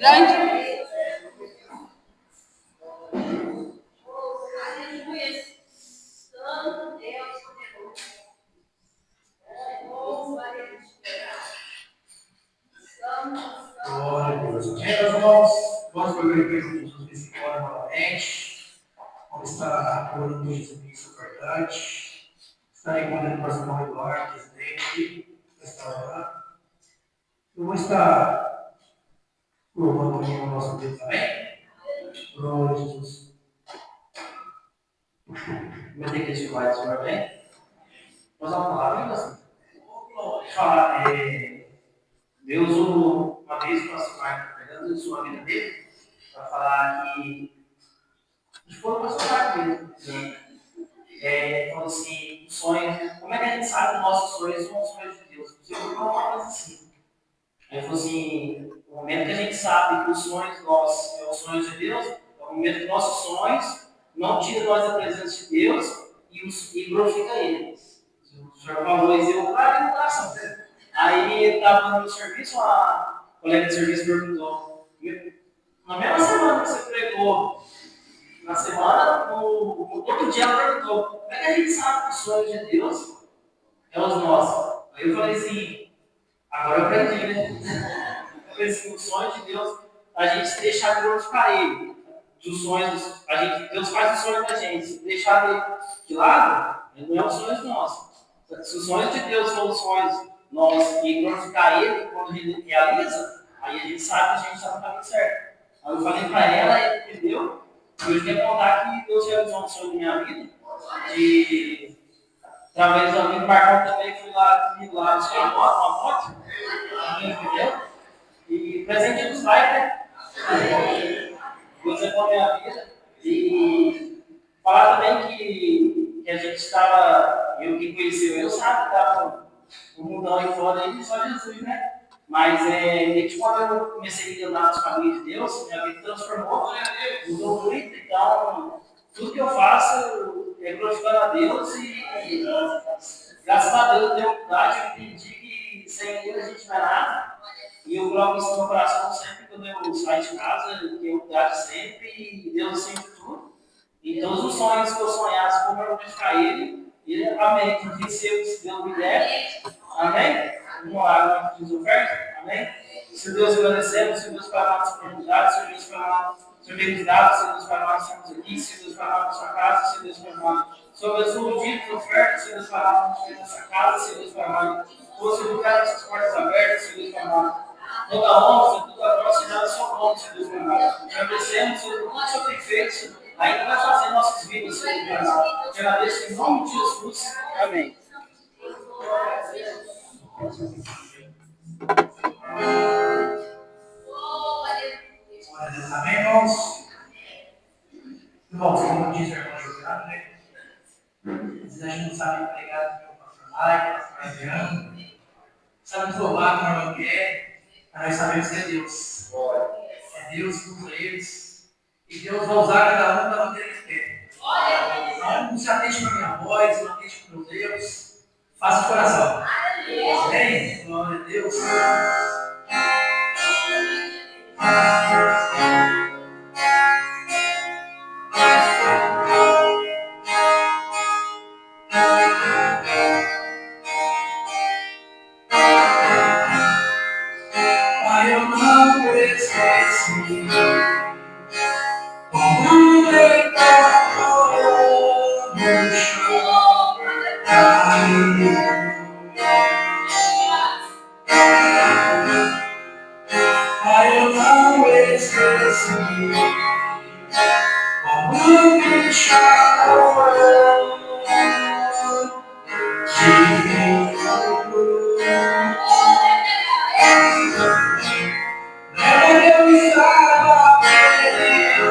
Grande. Glória a Deus. Amém, meus irmãos? Vamos para o Evangelho Jesus nesse hora novamente. Vamos estar orando por Jesus Cristo, verdade. Estarei com o pastor Eduardo, presidente, restaurar. Eu vou estar louvando também o nosso Deus também. Glória a Jesus. Vou ter que estivar isso também. Nós vamos falar, viu, assim? Falar, Deus usou uma vez o pastor Marco pegando sua vida dele para falar que a gente foi o pastor Marco mesmo. Falou assim, os sonhos, como é que a gente sabe que os nossos sonhos são os sonhos de Deus? Você falou uma coisa assim. Ele falou assim, o momento que a gente sabe que os sonhos nossos são os sonhos de Deus, é o momento que nossos sonhos não tiram nós da presença de Deus e glorifica Ele. O senhor falou isso, eu claro no coração. Aí ele estava no serviço, a colega de serviço perguntou, na mesma semana que você pregou, na semana, no outro dia ela perguntou, como é que a gente sabe que os sonhos de Deus é os nossos? Aí eu falei assim, agora eu aprendi, né? Eu falei assim, os sonhos de Deus, a gente deixar de glorificar Ele. Dos sonhos, Deus faz os sonhos da gente. Se deixar Ele de lado, Ele não é os sonhos nossos. Se os sonhos de Deus são os sonhos nossos e glorificar Ele quando Ele realiza, aí a gente sabe que a gente está no caminho certo. Aí eu falei para ela, ela entendeu? E eu queria contar que Deus realizou um sonho na minha vida. De através do amigo Marcão também fui lá comigo lá buscar uma moto, entendeu? E presente dos pais, né? Deus é com a minha vida. E falar também que a gente estava, eu que conheceu, eu sabe que estava o mundão aí fora aí, só Jesus, né? Mas desde quando eu comecei a andar nos caminhos de Deus, minha vida transformou, mudou muito. Então, tudo que eu faço é glorificando a Deus e graças a Deus, eu tenho humildade, eu entendi que sem Ele a gente não é nada. E eu coloco isso no meu coração sempre quando eu saio de casa, eu tenho humildade sempre e Deus sempre tudo. E todos os sonhos que eu sonhasse, como eu glorificar Ele, amém. Que se Deus me der, amém. Vamos lá, diz o verso, amém? Se Deus agradecemos, se Deus para nós oportunidade, se Deus para nós ser bem-cuidado, se Deus para nós estamos aqui, se Deus para nós na sua casa, se Deus para nós sobre as dívidas, ofertas, se Deus para nós na nossa casa, se Deus para nós fosse educar nossas portas abertas, se Deus para nós toda honra, toda glória, se dá sua mão, se Deus para nós. Te agradecemos por tudo que o Senhor tem feito, ainda vai fazer em nossas vidas, se Deus para nós. Te agradeço em nome de Jesus, amém. Amém, irmãos? Irmãos, como diz o irmão Juliano, né? Às vezes a gente não sabe pregar do meu pastor Mike, pastor Adriano, sabe louvar como o irmão quer, mas nós sabemos que é Deus. É Deus que usa eles. E Deus vai usar cada um da maneira que quer. Não se atente para a minha voz, não atente para o meu Deus. Faça o coração. Amém? Glória a Deus. Pai, eu não esqueci como deitar no chão. Pai, eu não esqueci como me chamou de eu estava perdido,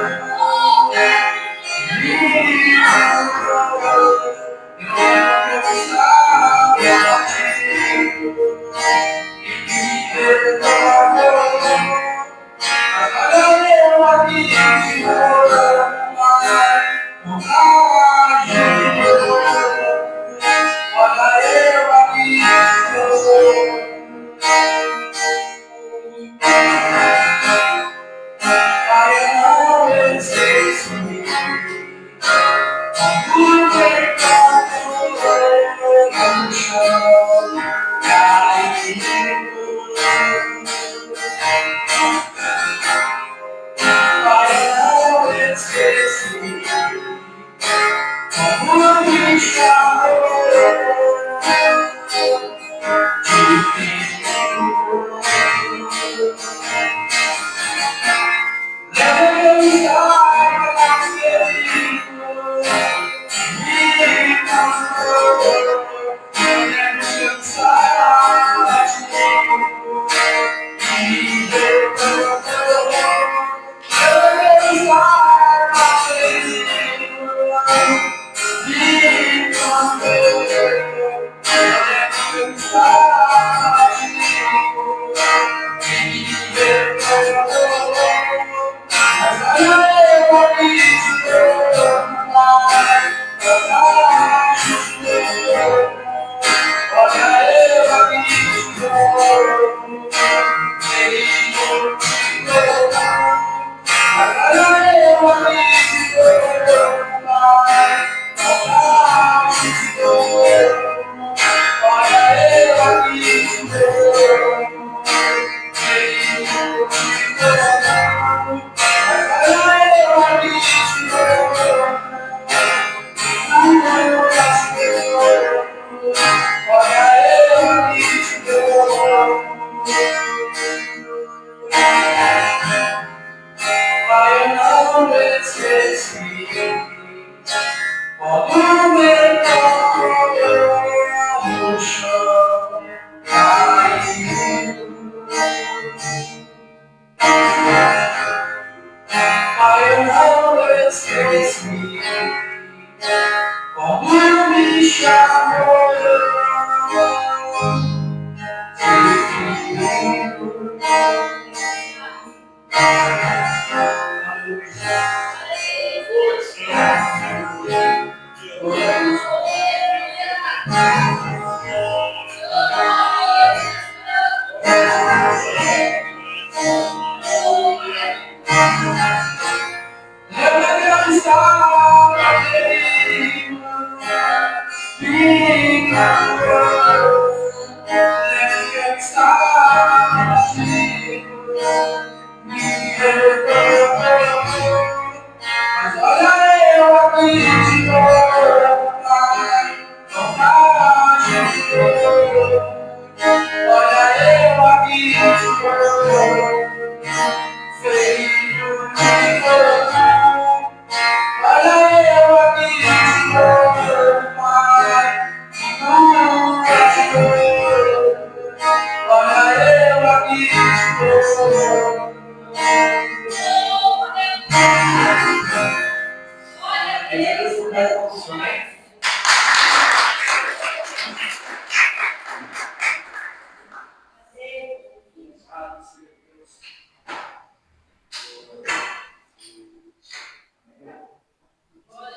me encontrou. Eu estava perdido e me perdoou. Agora eu aqui.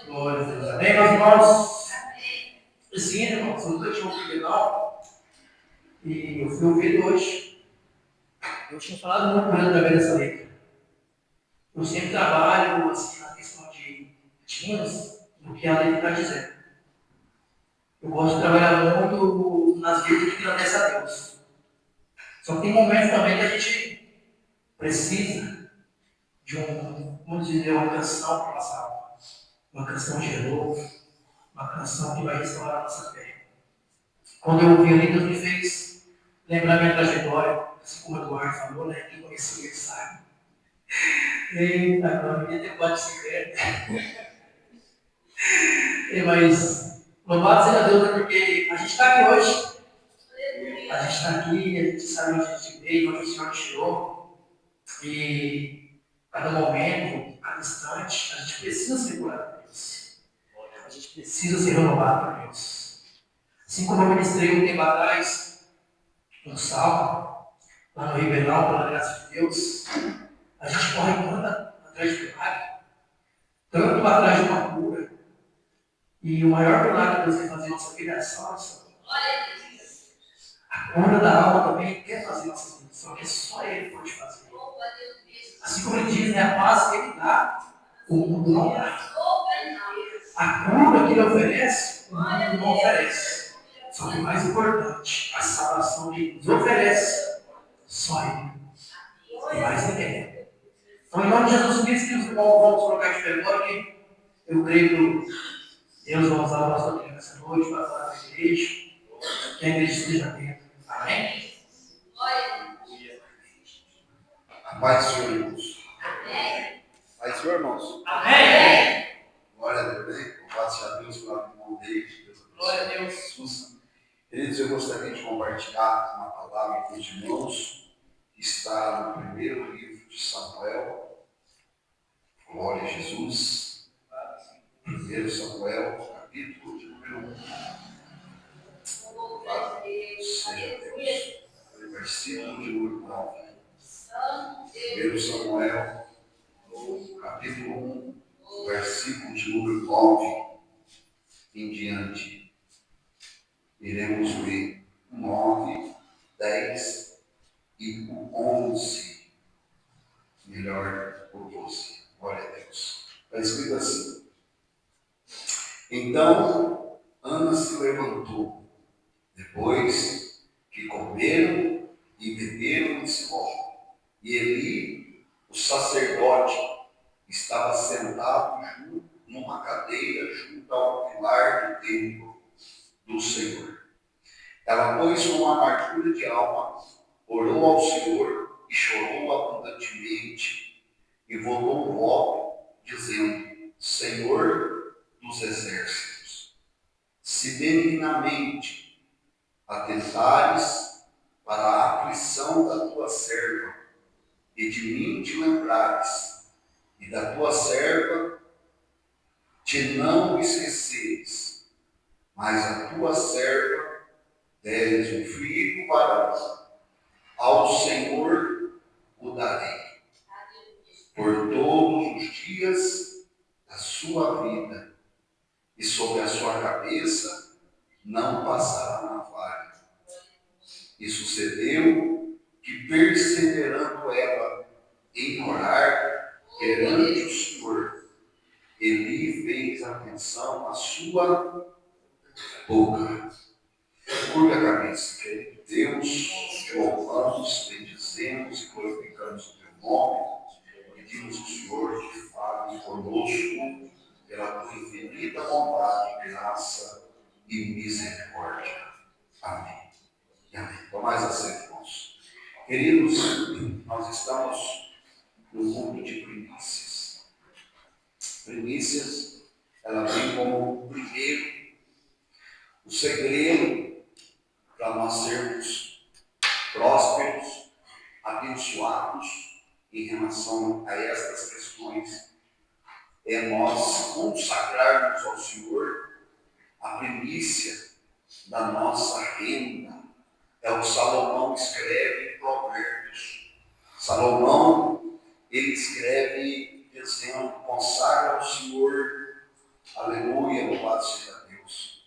Glória a Deus. Amém, meus irmãos? Sim, irmãos, eu nunca tinha ouvido, não. E eu fui ouvido hoje. Eu tinha falado muito grande através dessa letra. Eu sempre trabalho assim, na questão de hinos, do que a letra está dizendo. Eu gosto de trabalhar muito nas letras que agradecem a Deus. Só que tem momentos também que a gente precisa de vamos dizer, uma canção para nossa alma. Uma canção de renovo, uma canção que vai restaurar a nossa fé. Quando eu ouvi ali, Deus me fez lembrar minha trajetória, assim como o Eduardo falou, né? Que conheci o Mensagem. Eita, agora eu ia ter 4,50. Mas, louvado seja Deus, né? Porque a gente está aqui hoje. A gente está aqui, a gente sabe onde a gente veio, onde o Senhor nos tirou. E cada momento, cada instante, a gente precisa ser curado por Deus. A gente precisa ser renovado por Deus. Assim como eu ministrei um tempo atrás, um salmo, lá no Ribeirão, pela graça de Deus, a gente corre tanto atrás de milagre, tanto atrás de uma cura. E o maior milagre que Deus quer fazer na nossa vida é a salvação. A cura da alma também Ele quer fazer na nossa vida, só que só Ele pode fazer. Assim como Ele diz, né, a paz que Ele dá, o mundo não dá. A cura que Ele oferece, o mundo não oferece. Só que o mais importante, a salvação que Ele nos oferece, só Ele. E mais ninguém. Então, em nome de Jesus Cristo, que os irmãos vão colocar de pé agora, que eu creio que Deus vai usar o nosso tempo nessa noite para falar da igreja, que a igreja esteja dentro. Amém? A paz do Senhor, irmãos. Paz do Senhor, irmãos. Amém? Glória a Deus, né? Louvado seja Deus pela mão dele. Glória a Deus. Jesus. Queridos, eu gostaria de compartilhar uma palavra com os irmãos que está no primeiro livro de Samuel. Glória a Jesus. 1 Samuel, capítulo de número 1. Louvado seja Deus. Versículo de número 9. 1 Samuel, capítulo 1, versículo de número 9 em diante. Iremos ler 9, 10 e o 11. Melhor o 12. Glória a Deus. Está escrito assim. Então Ana se levantou, depois que comeram e beberam em Siló. E Eli, o sacerdote, estava sentado numa cadeira junto ao pilar do templo do Senhor. Ela pôs uma amargura de alma, orou ao Senhor e chorou abundantemente, e voltou o voto, dizendo: Senhor dos exércitos, se benignamente atentares para a aflição da tua serva, e de mim te lembrares, e da tua serva te não esqueceres, mas a tua serva deres um filho varão, ao Senhor o darei, por todos os dias da sua vida, e sobre a sua cabeça não passará navalha. E sucedeu que, perseverando ela em orar perante o Senhor, Eli fez atenção à sua boca. Curva a cabeça, querido Deus, te louvamos, bendizemos e glorificamos o teu nome. Pedimos ao Senhor que fale conosco pela tua infinita bondade, graça e misericórdia. Amém. E amém. Tomai assento, irmãos. Queridos, nós estamos no mundo de primícias. Primícias, ela vem como o primeiro, o segredo para nós sermos prósperos, abençoados em relação a estas questões. É nós consagrarmos ao Senhor a primícia da nossa renda. É o que Salomão escreve em Provérbios. Salomão, ele escreve dizendo: consagra ao Senhor, aleluia, louvado seja Deus.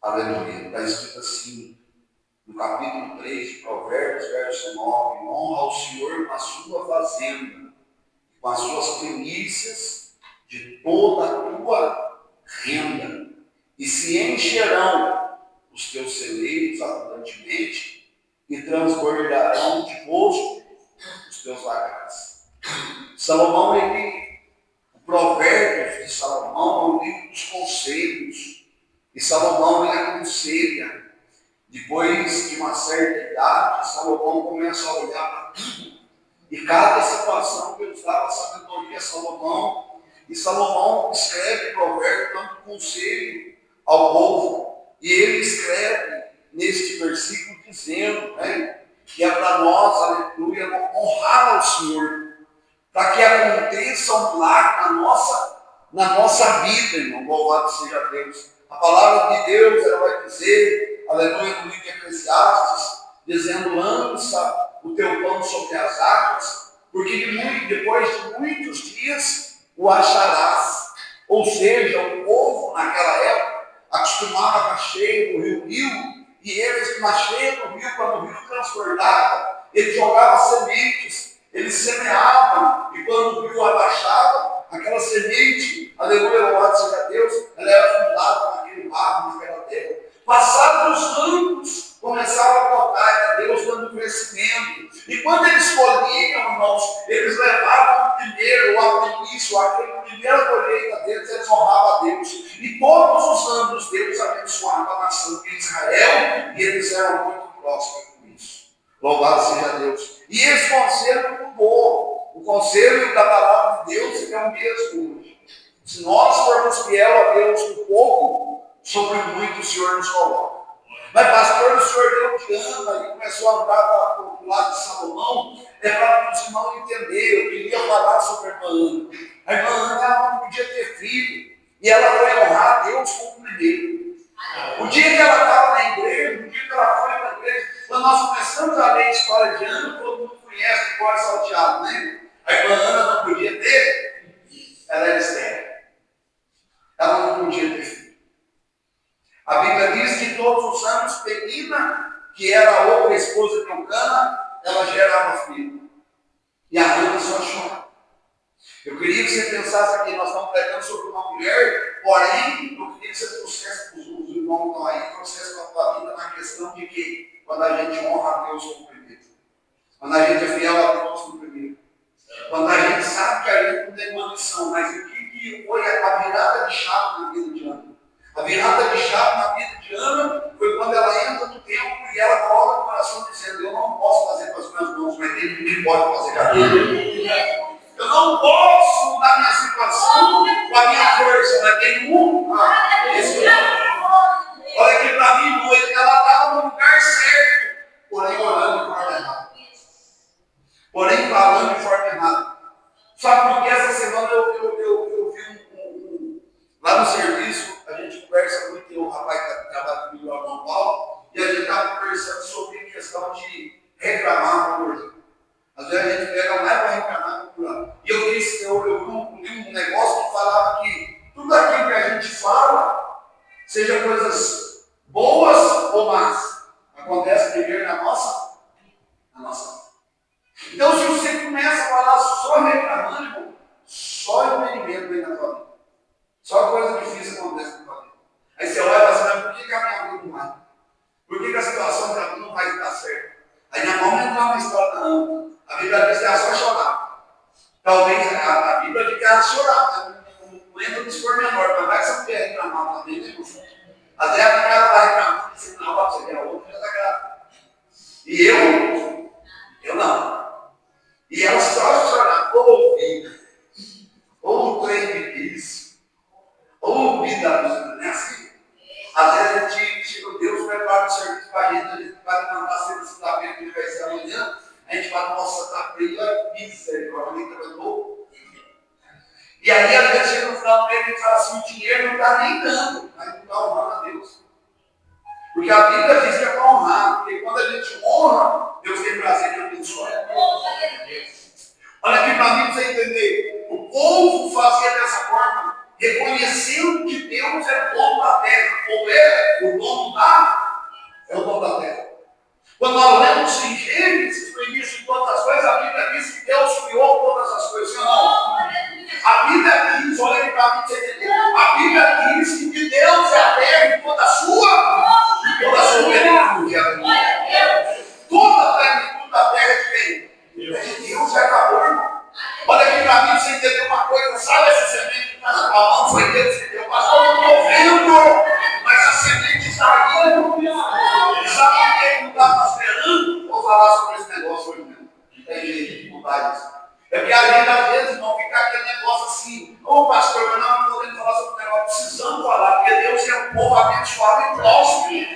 Aleluia. Está escrito assim, no capítulo 3 de Provérbios, verso 9: honra ao Senhor com a sua fazenda, com as suas primícias de toda a tua renda, e se encherão os teus celeiros abundantemente, e transbordarão de gozo os teus lagares. Salomão, o Provérbios de Salomão é um livro dos conselhos, e Salomão, ele aconselha. Depois de uma certa idade, Salomão começa a olhar para tudo, e cada situação Deus dava sabedoria a Salomão, e Salomão escreve Provérbios dando conselho ao povo. E ele escreve neste versículo dizendo, que é para nós, aleluia, honrar ao Senhor, para que aconteça um milagre na nossa vida, irmão. Louvado seja Deus. A palavra de Deus, ela vai dizer, aleluia, no livro de Eclesiastes, dizendo: lança o teu pão sobre as águas, porque depois de muitos dias o acharás. Ou seja, o povo naquela época acostumava com a cheia do rio Nilo, e eles, na cheia do rio, quando o rio transbordava, eles jogavam sementes, eles semeavam, e quando o rio abaixava, aquela semente, aleluia, louvado seja Deus, ela era fundada naquele barro, naquela terra. Passados os anos, começava a brotar, era Deus dando crescimento. E quando eles colhiam, irmãos, eles levavam primeiro o primício, aquela primeira colheita deles, eles honravam a Deus. E todos os anos Deus abençoava a nação de Israel, e eles eram muito próximos com isso. Louvado seja Deus. E esse conselho mudou. O conselho da palavra de Deus é o mesmo hoje. Se nós formos fiel a Deus no pouco, sobre muito o Senhor nos coloca. Mas, pastor, o Senhor deu de Ana e começou a andar para o lado de Salomão, é para os irmãos entender. Eu queria falar sobre a irmã Ana. A irmã Ana, ela não podia ter filho, e ela foi honrar a Deus com o primeiro. O dia que ela estava na igreja, o dia que ela foi para a igreja, quando nós começamos a ler a história de Ana, todo mundo conhece o Cor Salteado, né? A irmã Ana não podia ter, ela era estéril. Ela não podia ter filho. A Bíblia diz que todos os anos Penina que era a outra esposa de Eucana, ela gerava filho. E a Ana só chorava. Eu queria que você pensasse aqui, nós estamos pregando sobre uma mulher, porém, eu queria que você trouxesse para os irmãos que estão aí, trouxesse para a tua vida na questão de que quando a gente honra a Deus como primeiro, quando a gente é fiel a Deus como primeiro, quando a gente sabe que a gente não tem uma missão, mas o que foi a virada de chave na vida de Ana? A virada de chave na vida de Ana foi quando ela entra no templo e ela coloca no coração dizendo: eu não posso fazer com as minhas mãos, mas ele que pode fazer com a minha. Eu não posso mudar minha situação com a minha força, mas tem um. Olha aqui para mim, ela estava no lugar certo, porém orando de forma errada. Porém falando de forma errada. Sabe por que essa semana eu vi lá no serviço, a gente conversa muito, tem um rapaz que trabalha comigo lá em São Paulo, e a gente estava conversando sobre a questão de reclamar por. Às vezes a gente pega mais para reclamar por lá. E eu li um negócio que falava que tudo aquilo que a gente fala, seja coisas boas ou más, acontece primeiro na nossa vida. Então, se você começa a falar só reclamando, irmão, só impedimento vem na tua vida. Só coisa difícil acontece na tua vida. Aí você olha e fala assim: por que a minha vida não vai? Por que a situação para mim não vai dar certo? Aí na mão entrar na história, não. A Bíblia diz que era só chorar. Talvez a Bíblia diz que era chorar, né? Não entra no pormenor, mas vai que você não quer reclamar também, né, irmão? Às vezes a cara está reclamando, assim, não, você quer outra, já está grávida. E eu não. E ela só chorava, ou vida, ou trem disso, ou vida ajuda, não é assim? Às vezes a gente chega, Deus prepara o serviço para a gente vai levantar cedo segunda-feira, que ele vai ser amanhã, a gente vai, nossa, está frio, misericórdia, nem levantou. E aí às vezes chega no final do mês e a gente fala assim: o dinheiro não está nem dando, mas não está honrando a Deus. Porque a Bíblia diz que é para honrar, porque quando a gente honra, Deus tem prazer em abençoar. Olha aqui para mim, para você entender. O povo fazia dessa forma, reconhecendo que Deus é o dono da terra. Ou é o dono é o dono da terra. Quando nós lemos em Gênesis, no início de todas as coisas, a Bíblia diz que Deus criou todas as coisas. Não. A Bíblia diz, olha aqui para mim, para você entender. A Bíblia diz que de Deus é a terra e toda a sua plenitude. Toda a plenitude da terra é de quem? É de Deus, já acabou, irmão. Olha aqui para mim, para você entender uma coisa. Sabe essa semente que está na tua mão? Foi Deus que deu. Pastor, eu estou vendo, mas a semente está aí. E sabe por que não estava esperando? Vou falar sobre esse negócio hoje mesmo. Não tem jeito de mudar isso. É porque a gente, às vezes, não fica aquele negócio assim: ô pastor, mas não podemos falar sobre o negócio, precisamos falar, porque Deus é um povo abençoado e próximo.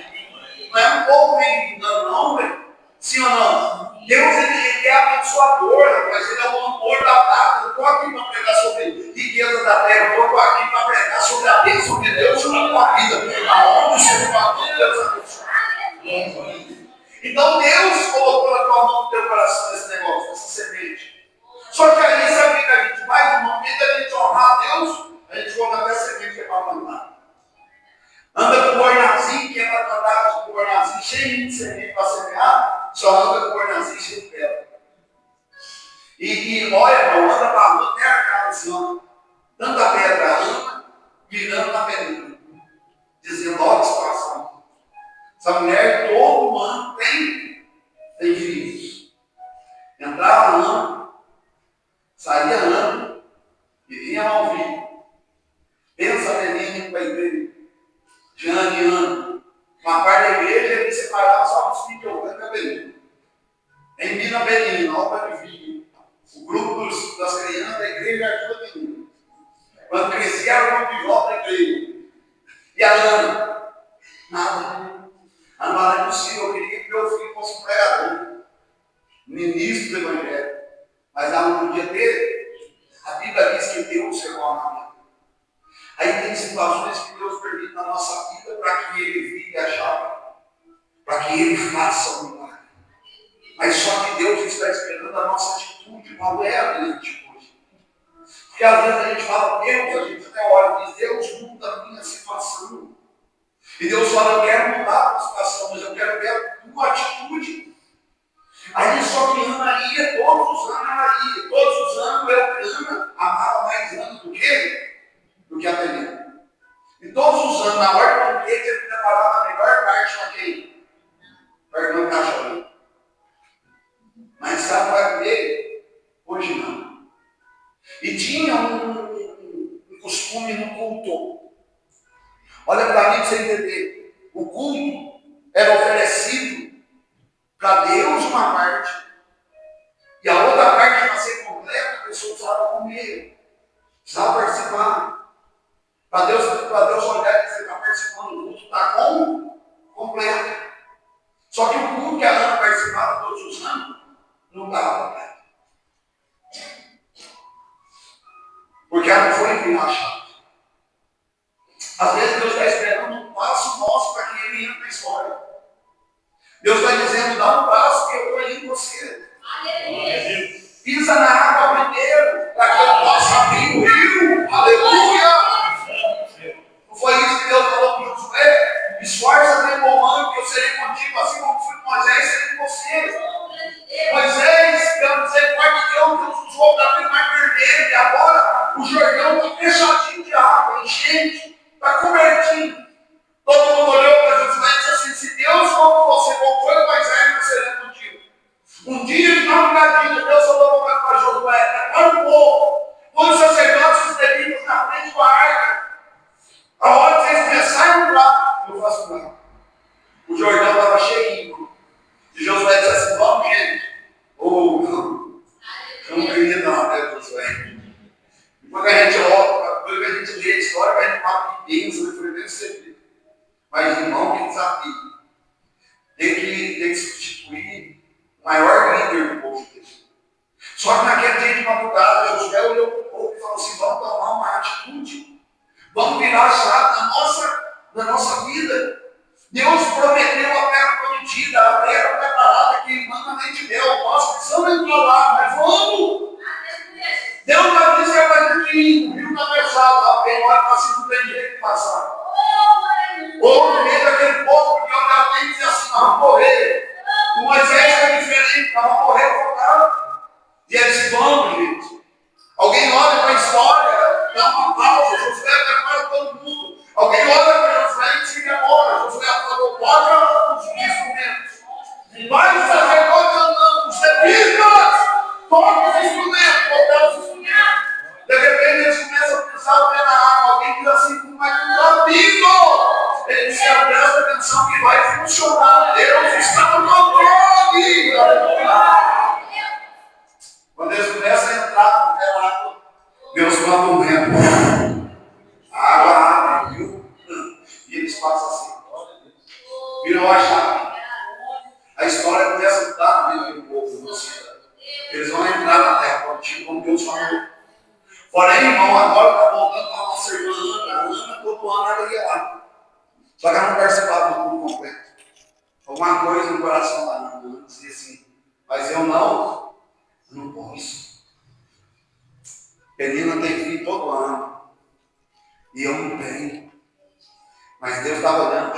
Não é um povo meio não, velho. Sim ou não? Deus, ele é abençoador, rapaz, ele é o amor da prata. Eu estou aqui para pregar sobre riqueza da terra, eu estou aqui para pregar sobre a bênção de Deus na tua vida. Aonde você vai, Deus abençoe. Então Deus colocou na tua mão, no teu coração, esse negócio, essa semente. Só que aí, sabe o que a gente faz? No momento da gente honrar a Deus, a gente coloca até semente que é para plantar. Anda com o bornazinho, que é para plantar com o bornazinho cheio de semente para semear, só anda com o bornazinho cheio de pedra. E olha, irmão, anda para a rua até a casa assim, ó. Tanta pedra anda, mirando na pedra, dizendo: olha a situação. Essa mulher todo ano tem filhos. Entrava ano, saía ano e vinha ao filho. Pensa a menina para a igreja. De ano em ano. Uma parte da igreja ele separava só os filhos que eu canto cabelinho. Em Mina Belinha, na obra de filho. O grupo das crianças da igreja ajuda a menina. Quando crescia era o grupo de jovens da igreja. E a Ana? Nada. A Ana não é possível, eu queria que meu filho fosse um pregador, ministro do Evangelho. Mas ela não podia ter. A Bíblia diz que Deus é igual a Maria. Aí tem situações que Deus permite na nossa vida para que Ele vire a chave, para que Ele faça o milagre. Mas só que Deus está esperando a nossa atitude. Qual é a minha atitude? Porque às vezes a gente fala: Deus, a gente até olha e diz: Deus, muda a minha situação. E Deus fala: eu quero mudar a situação, mas eu quero ver a tua uma atitude. Aí só que Ana ia, todos os anos ela ia, todos os anos Elcana amava mais Ana do que a Penina. E todos os anos, na hora do banquete, ele preparava a melhor parte para quem? Para o irmão cachorro. Mas sabe qual é dele? Hoje não. E tinha um costume no culto. Olha para mim para você entender. O culto era oferecido para Deus uma parte. E a outra parte, para ser completa, a pessoa precisava comer. Precisava participar. Para Deus olhar e dizer, está participando do culto, está completo. Só que o culto que a Ana participava todos os anos, não estava completo. Porque ela não foi inclinar a chave. Às vezes Deus está esperando um passo nosso para que ele entre na história. Deus está dizendo, dá um passo que eu estou aí em você. Pisa na água primeiro, para que eu possa abrir o rio. Aleluia! Não foi isso que Deus falou com Josué? Esforça-te e comando que eu serei contigo, assim como fui com Moisés, serei com você. Moisés, pela misericórdia de Deus, Deus usou para abrir o mar vermelho, e agora o Jordão está fechadinho de água, enchente, está cobertinho. Todo mundo olhou para Josué e disse assim, se Deus for com você, como foi com Moisés, eu serei contigo. Um dia de madrugadinha, Deus falou para Josué, prepara o povo, põe os sacerdotes e os levitas na frente da arca. A hora que vocês começarem a entrar, eu faço nada. O Jordão estava cheinho. E Josué disse assim, vamos, gente. Ou não. Eu não queria não, né, Josué? Depois que a gente olha, depois que a gente lê a história, a gente fala que pensa, eu falei, deve ser. Mas, irmão, que desafio. Tem que substituir o maior líder do povo de Deus. Só que naquele dia de madrugada, Josué olhou para o povo e falou assim, vamos tomar uma atitude. Vamos virar a chave da nossa vida. Deus prometeu a terra prometida, a terra preparada, que emana leite e mel. Nós precisamos entrar lá, mas vamos! Deus vai dizer para a gente, o rio está fechado, tem hora que assim não tem jeito de passar. Ou no meio daquele povo, porque alguém diz assim, nós vamos morrer. O Moisés foi diferente, nós vamos morrer afogado. E eles disse, vamos, gente. Alguém olha para a história, dá uma pausa, Josué prepara todo mundo. Alguém olha para Josué e diz, agora, Josué falou, bota os instrumentos. Vai os sacerdotes andando, os levitas, toca os instrumentos, botar os instrumentos. De repente eles começam a pisar o pé na água. Alguém diz assim, como é que está vindo? Ele disse, presta atenção que vai funcionar. Deus está no controle. Quando eles começam a entrar no pé na água, Deus manda um vento. A água abre, viu? E eles passam assim. Virou a chave. A história começa a mudar na vida do povo. Eles vão entrar na terra prometida como Deus falou. Porém, irmão, agora está voltando para a nossa irmã Ana. A Ana, todo ano, ela ia lá. Só que ela não participava do culto completo. Alguma coisa no coração da Ana dizia assim, mas eu não posso. Penina tem filho todo ano. E eu não tenho. Mas Deus estava olhando,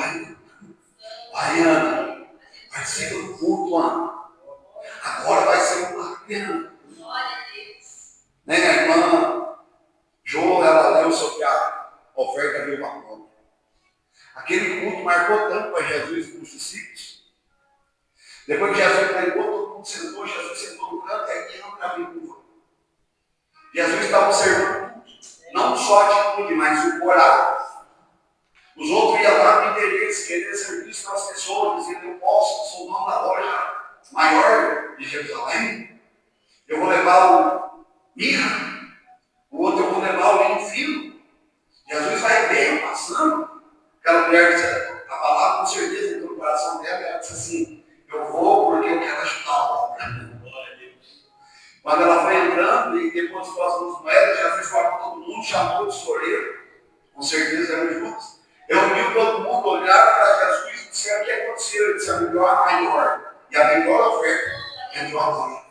vai Ana, participa do culto, Ana. Agora vai ser um bacana. Né, minha irmã Jo, ela leu sobre a oferta do Evangelho. Aquele culto marcou tanto para Jesus e para os discípulos. Depois que Jesus pregou, todo mundo sentou, Jesus sentou no canto e aqui não cabia curva. Jesus estava observando tudo. Não só a atitude, mas o coral. Os outros iam lá no interesse, querer serviço para as pessoas, dizendo, eu posso, sou o dono da loja maior de Jerusalém. Eu vou levar o mirra, o outro eu vou levar o linho fino. Jesus vai bem passando. Aquela mulher que estava lá, com certeza, entrou no coração dela, e ela disse assim, eu vou porque eu quero ajudar a obra. Quando ela foi entrando e depois das próximas moedas, Jesus falou para todo mundo, chamou o tesoureiro, com certeza eram juntos. Reuniu todo mundo, olharam para Jesus e disseram o que aconteceu. Ele disse, a melhor, maior. E a melhor oferta entrou agora.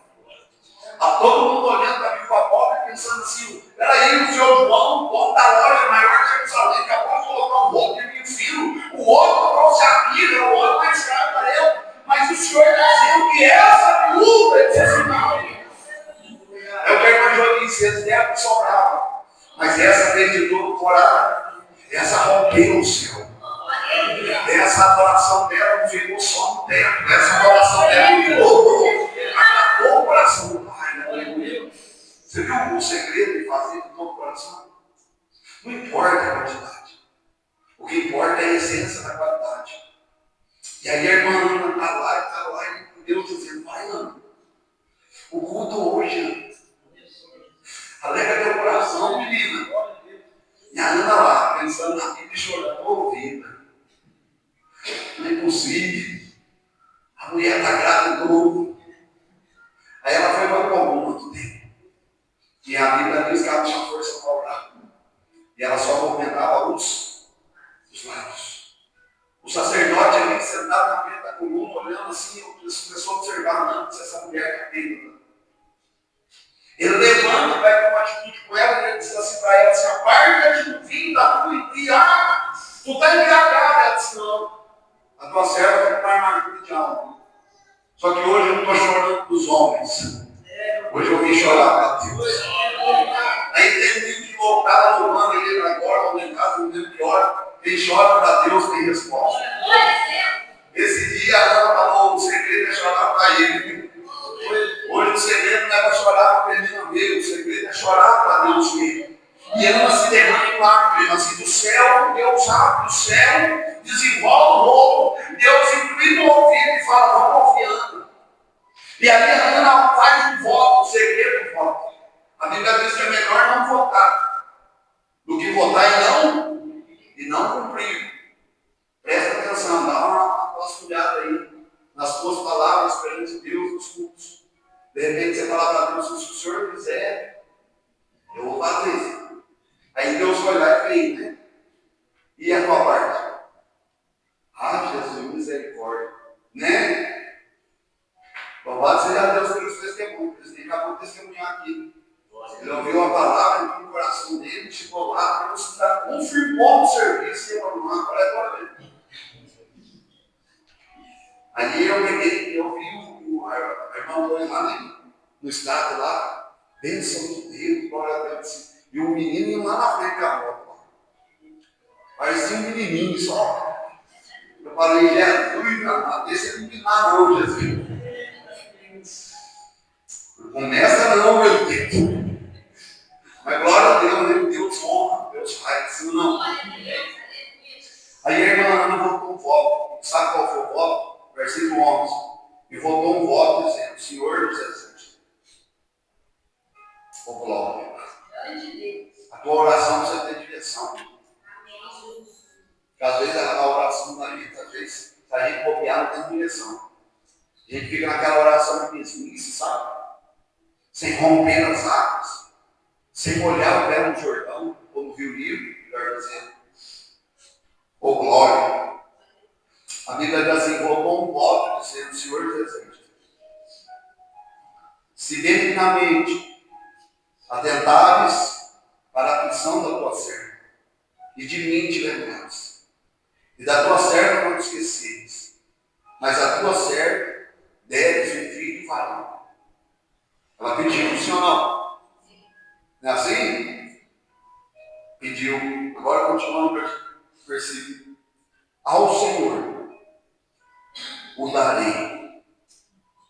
A todo mundo olhando para a viúva pobre, pensando assim, peraí, o senhor João, o dono da loja maior de Jerusalém, acabou de colocar um outro de filho, o outro trouxe a pilha, o outro mais caro para eu. Mas o Senhor está dizendo que essa viúva, ele disse assim, não. É o que a irmã Joana disse, eles deram que sobrava. Mas essa vendedora corada, essa rompeu o céu. Essa adoração dela não ficou só no teto. Essa adoração dela ficou, acabou o coração do Pai. Né? Você viu o segredo de fazer de todo o coração? Não importa a quantidade. O que importa é a essência da qualidade. E aí a irmã Ana está lá e Deus dizendo, vai Ana, o culto hoje, alegra teu coração, menina. E a Ana lá, pensando na Bíblia e chorando, ô vida, não é possível. A mulher está grávida de novo. Aí ela foi para o comum muito tempo. E a Bíblia diz que ela tinha força para orar. E ela só movimentava os lábios. O sacerdote ali sentado na frente da coluna, olhando assim, começou a observar antes essa mulher está bêbada. Ele levanta, vai ter uma atitude com ela, e ele diz assim para ela, assim, aparta-te do vinho da tua empia, tu está embriagada. Ela disse, não, a tua serva está amargura de alma. Só que hoje eu não estou chorando dos homens. Hoje eu vim chorar para Deus. Aí tem um livro de voltar louvando ele agora, ou em casa, no livro que ora, quem chora para Deus tem resposta. Esse dia a Ana falou, o segredo é chorar para ele. Hoje o segredo não é para chorar para ele não ver, o segredo é chorar para Deus ver. E Ana se derrama em lágrimas, assim, do céu, Deus abre o céu, desenvolve o rolo, Deus inclina o ouvido e fala, vamos confiando. E aí a Ana faz um voto, o segredo do voto. A Bíblia diz que é melhor não votar do que votar e não cumprir. Presta atenção, dá uma vasculhada aí nas tuas palavras perante Deus nos cultos. De repente você fala para Deus, se o Senhor quiser, eu vou fazer. Aí Deus foi lá e fez, né? E a tua parte? Ah, Jesus, misericórdia. Né? Louvado seja Deus pelos testemunhos. Ele acabou de testemunhar aqui. Ele ouviu a palavra, entrou no coração dele, chegou lá, Deus confirmou o serviço e falou, não, agora é tua vez. Aí eu peguei, eu vi a irmã Dona lá no estado lá, bênção de Deus, glória a Deus. E o menino lá na frente da moto. Parecia um menininho só. Eu falei, Jesus, deixa ele empinar não, Jesus. Não começa não, meu Deus. Mas glória a Deus, né? Deus honra, Deus faz, senão não. Aí a irmã Ana votou um voto. Sabe qual foi o voto? Versículo 11. E votou um voto dizendo, Senhor dos Exércitos. Ô glória. A tua oração precisa ter direção. Porque às vezes a oração da gente, às vezes, se a gente copiar, não tem direção. A gente fica naquela oração de mesmice, sabe? Sem romper as águas. Sem molhar o pé no Jordão, ou no Rio Livre, melhor dizendo. Ô glória! A Bíblia diz assim, votou um voto dizendo, Senhor dos Exércitos, se benignamente atentares para a aflição da tua serva, e de mim te lembrares, e da tua serva não te esqueceres, mas a tua serva deves um filho varão. Ela pediu, sim ou não? Não é assim? Pediu. Agora continuando o versículo. Ao Senhor o darei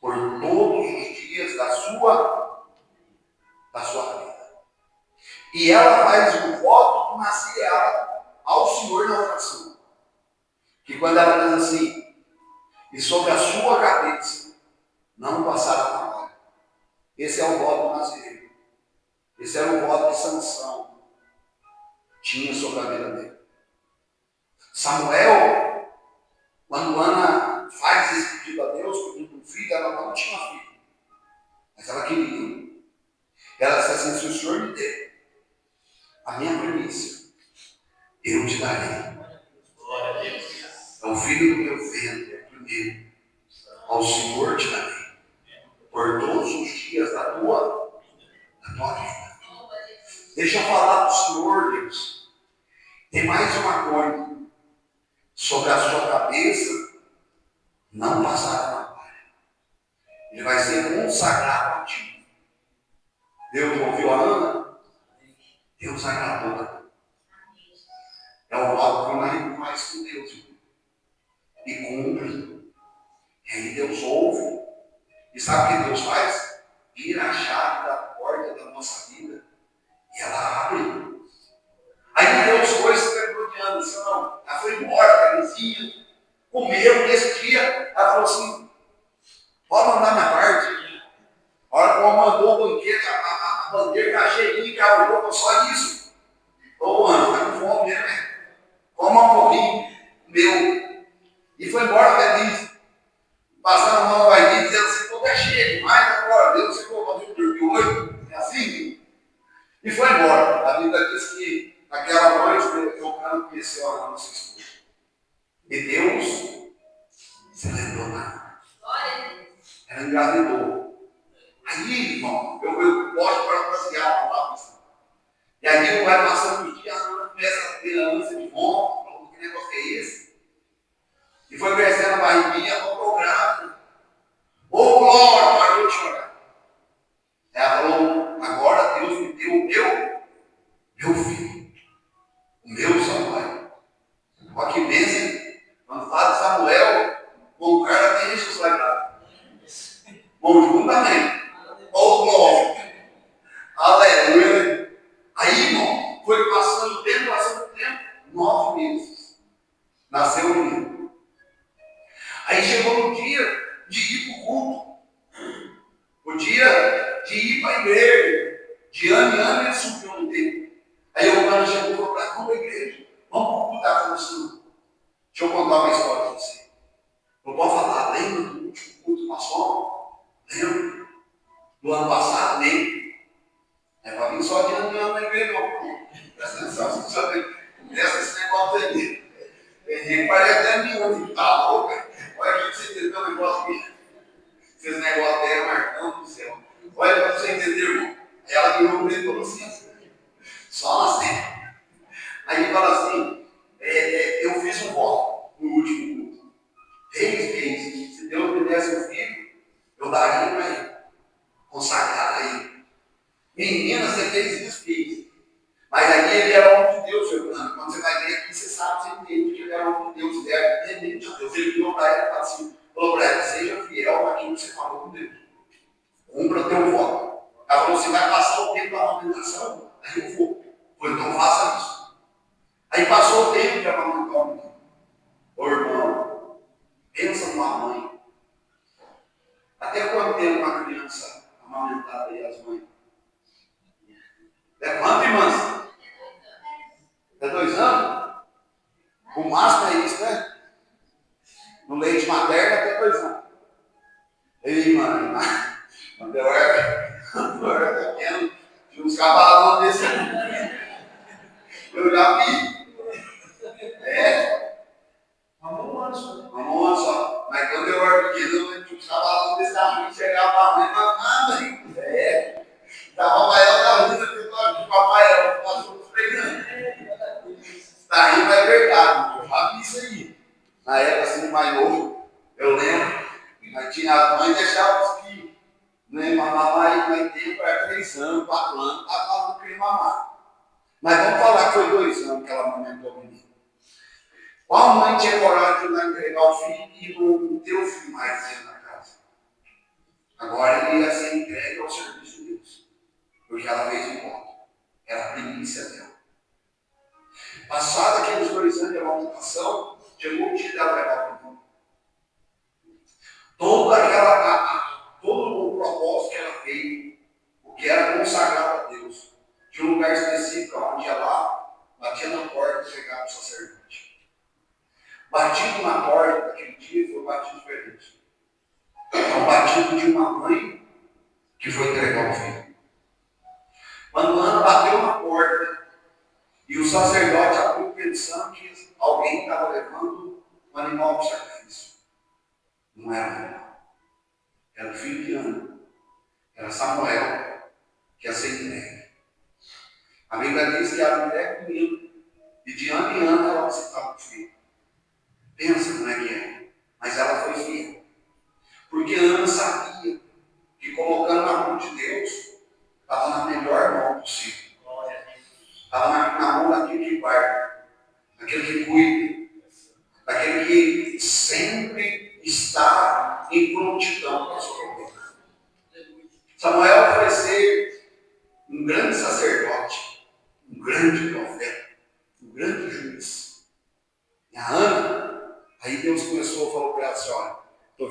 por todos os dias da sua vida. E ela faz um voto que nasce ela ao Senhor na oração. Que quando ela diz assim, e sobre a sua cabeça não passará trabalho. Esse é o voto do Nazireu. Esse era o voto de Sansão. Tinha sobre a vida dele. Samuel, quando Ana faz esse pedido a Deus, pedindo um filho, ela não tinha filho. Mas ela queria. Ela disse assim, se o Senhor me der a minha primícia, eu te darei. É o filho do meu ventre, é o primeiro. Ao Senhor te darei. Por todos os dias da tua vida. Deixa eu falar para o Senhor, Deus. Tem mais uma coisa. Sobre a sua cabeça não passará Ele vai ser consagrado a ti. Deus ouviu a Ana? Deus agradou. É o modo que o marido faz com Deus. E cumpre. E aí Deus ouve. E sabe o que Deus faz? Vira a chave da porta da nossa vida. E ela abre. Aí Deus foi se perguntou assim, não, ela foi embora, a vizinha, comeu nesse dia. Ela falou assim, pode mandar minha parte. A hora que ela mandou o banquete, a bandeira está cheinha, que ela olhou, só isso. Ô, mano, está com fome mesmo, né? Coma um pouquinho, meu. E foi embora feliz. Passando a mão vai dizendo assim, pô, tá cheio demais, agora Deus, você colocou dormir hoje. É assim? E foi embora. A Bíblia diz que naquela noite eu conheceu a nossa esposa. E Deus se lembrou nada. Ela engravidou. Aí, irmão, eu gosto para passear para lá. E aí vai passando os dias, a Ana começa a ter ânsia de fome. Que negócio é esse? E foi crescendo a barriguinha, voltou grávida. Ô, glória, parou de chorar. Ela falou, agora Deus me deu o meu filho. O meu Samuel. Olha que bênção. Quando fala de Samuel, o cara tem Jesus lá grávida. Bom, junto também. Ô, glória. Aleluia. Aí, irmão, foi passando o tempo, 9 meses. Nasceu o menino. Aí chegou no dia de ir para o culto. O dia de ir para a igreja. De ano em ano ele subiu no tempo. Aí o cara chegou e falou para vamos para a igreja. Vamos para o culto. Ela falou assim, deixa eu contar uma história para você. Eu posso falar, lembra do último culto passou? Lembra? Do ano passado, lembra? É para vir só de ano em ano na igreja, não. Presta atenção, você sabe. Presta esse negócio aí. Tem gente que parece até minuto, tá louco? Olha aqui para você entender o negócio aqui. Esses negócios aí é marcando do céu. Olha para você entender, irmão. Aí ela virou para ele e falou assim, só assim. Aí ele fala assim, eu fiz um voto no último culto. 3 vezes, se Deus me desse um filho, eu daria para ele. Consagrar a ele. Menina, você fez isso, fez. Mas aí ele era homem de Deus, Fernando. Quando você vai ler aqui, você sabe, você entende que ele era homem de Deus, ele era dependente de Deus. Ele virou para ela e falou para ela, seja fiel àquilo que você falou com Deus. Cumpra o teu voto. Ela falou, você vai passar o tempo da amamentação? Aí eu vou. Falei, então faça isso. Aí passou o tempo de amamentar o menino. Ô irmão, pensa numa mãe. Até quanto tempo uma criança amamentada aí as mães? É quanto, irmãs? É 2 anos? O máximo é isso, né? No leite materno até 2 anos. Ei, mãe, quando eu era pequeno, tinha uns cavalos desse aqui. Eu já vi. Vamos um ano só. Vamos só. Mas quando eu era pequeno, eu tinha uns cavalos desse tamanho, chegava para a mãe, mamãe. Estava maior da vida que o papai era, passou os 3 anos. Está rindo, é verdade. Eu já vi isso aí. Na época, assim, mais novo, eu lembro, mas tinha as mães deixavam os filhos, né, mamar mais tempo, era 3 anos, 4 anos, estava não queria mamar. Mas vamos falar que foi 2 anos que ela amamentou o menino. Qual mãe tinha coragem de lá entregar o filho e não ter o filho mais dentro da casa? Agora ele ia ser entregue ao serviço de Deus. Porque ela fez um voto. Era a primícia dela. Passado aqueles 2 anos de amamentação, chegou o dia dela levar o menino. Todo o propósito que ela fez, o que era consagrado a Deus, tinha um lugar específico onde ia lá, batia na porta e pegava o sacerdote. Batido na porta daquele dia foi um batido diferente. É um batido de uma mãe que foi entregar o filho. Quando Ana bateu na porta e o sacerdote abriu pensando que alguém estava levando um animal para o sacrifício. Não era um animal. Era o filho de Ana. Era Samuel que ia ser entregue. A Bíblia diz que a mulher comeu e de ano em ano ela aceitava o filho. Pensa como é que é. Mas ela foi fiel. Porque Ana sabia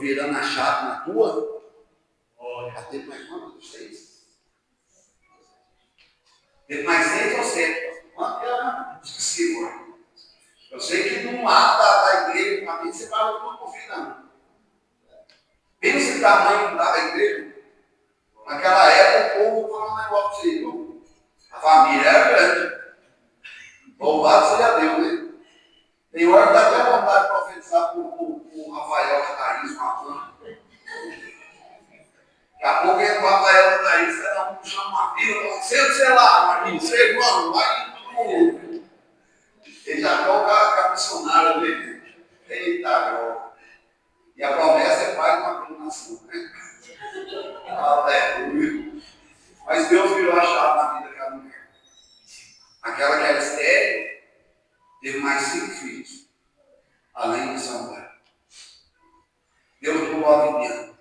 virando a chave na tua. Já teve mais quantos? 6? Teve mais 6 ou 7? Quanto era? Esqueci agora. Eu sei que num lado da igreja, para mim, você fala tudo por fim, não. Pensa o tamanho da igreja. Naquela época, o povo falou um negócio para você, viu? A família era grande. Louvado seja Deus, né? Tem hora que dá até vontade de profetizar para o Rafael e a Thaís, uma planta. Daqui a pouco entra o Rafael e a Thaís, cada um puxando uma fila, sei lá, Marinho, sei, irmão, vai todo mundo. Ele já toca a missionária dele. Eita, ó. E a promessa é pai de uma culminação, né? Aleluia. Mas Deus virou a chave na vida daquela mulher. Aquela que era estéril, teve mais 5 filhos, além de Samuel. Deus mudou a vida dela.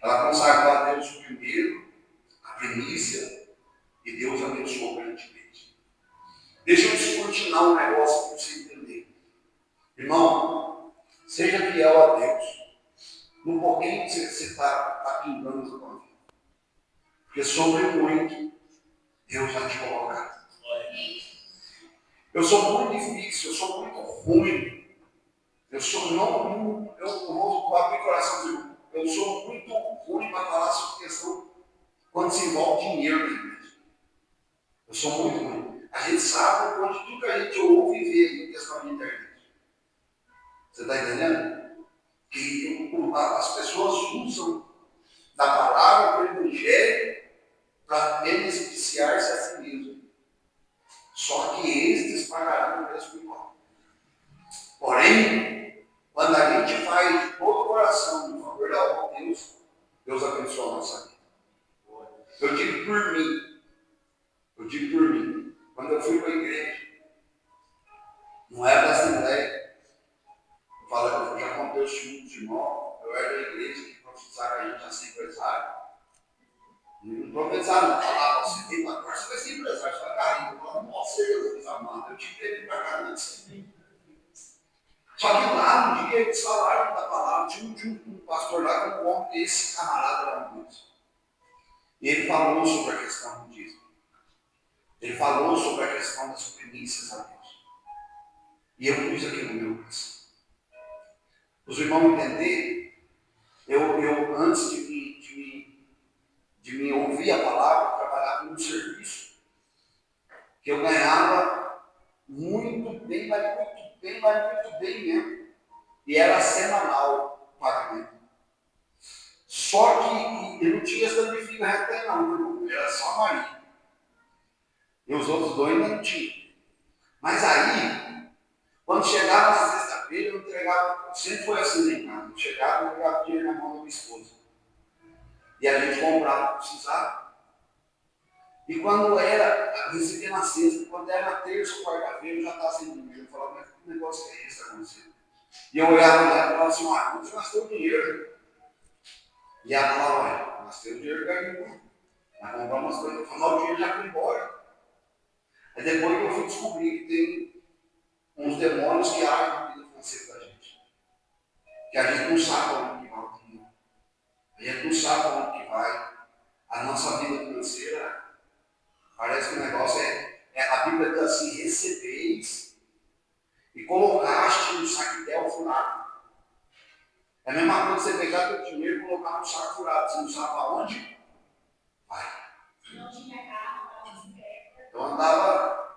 Ela consagrou a Deus o primeiro, a primícia, e Deus abençoou grandemente. Deixa eu descortinar um negócio para você entender. Irmão, seja fiel a Deus. No pouquinho que você está pingando na tua vida. Porque sobre muito, Deus vai te colocar. Eu sou muito difícil, eu sou muito ruim. Eu vou abrir o coração, viu? Eu sou muito ruim para falar sobre questão quando se envolve dinheiro na igreja. Eu sou muito ruim. A gente sabe onde tudo que a gente ouve e vê em questão de internet. Você está entendendo? Que as pessoas usam da palavra do evangelho para beneficiar-se a si mesmo. Só que estes pagarão o preço igual. Porém, quando a gente faz de todo o coração em favor da obra de Deus, Deus abençoa a nossa vida. Eu digo por mim. Quando eu fui para a igreja, não era da Assembleia, eu já contei os filhos de irmão, eu era da igreja que profetizava a gente a ser empresário. Não profetizava, não falava, você tem uma agora você vai ser empresário, você vai cair. Eu falava, nossa, Deus amado, eu te pedi para cá antes. Só que lá, no dia que eles falaram da palavra, tinha um pastor lá que um homem, esse camarada era muito. E ele falou sobre a questão do dízimo. Ele falou sobre a questão das primícias a Deus. E eu pus aqui no meu coração. Os irmãos entenderem, eu antes de me ouvir a palavra, trabalhava num serviço que eu ganhava muito bem, mas muito bem mesmo. E era semanal o pagamento. Só que eu não tinha essa figa reta não, era só a Maria. E os outros dois ainda não tinham. Mas aí, quando chegava na sexta-feira, eu entregava, sempre foi assim em casa, eu chegava e entregava dinheiro na mão da minha esposa. E a gente comprava o que precisava. E quando era, eu recebia na sexta, quando era na terça ou quarta-feira, eu já estava sem dinheiro. Eu falava, mas que negócio é esse que está acontecendo? E eu olhava lá e falava assim, onde você gastou o dinheiro? E ela falava, olha, gastei o dinheiro ganhou. Nós compramos umas coisas, eu falava, o dinheiro já foi embora. Aí depois eu fui descobrir que tem uns demônios que agem na vida financeira da gente. Que a gente não sabe onde que vai o dinheiro. A gente não sabe onde que vai. A nossa vida financeira, parece que o negócio a Bíblia diz assim, recebeis e colocaste no saquetel furado. É a mesma coisa você pegar teu dinheiro e colocar no saco furado. Você não sabe aonde? Vai. Não tinha carro, não tinha bicicleta. Eu andava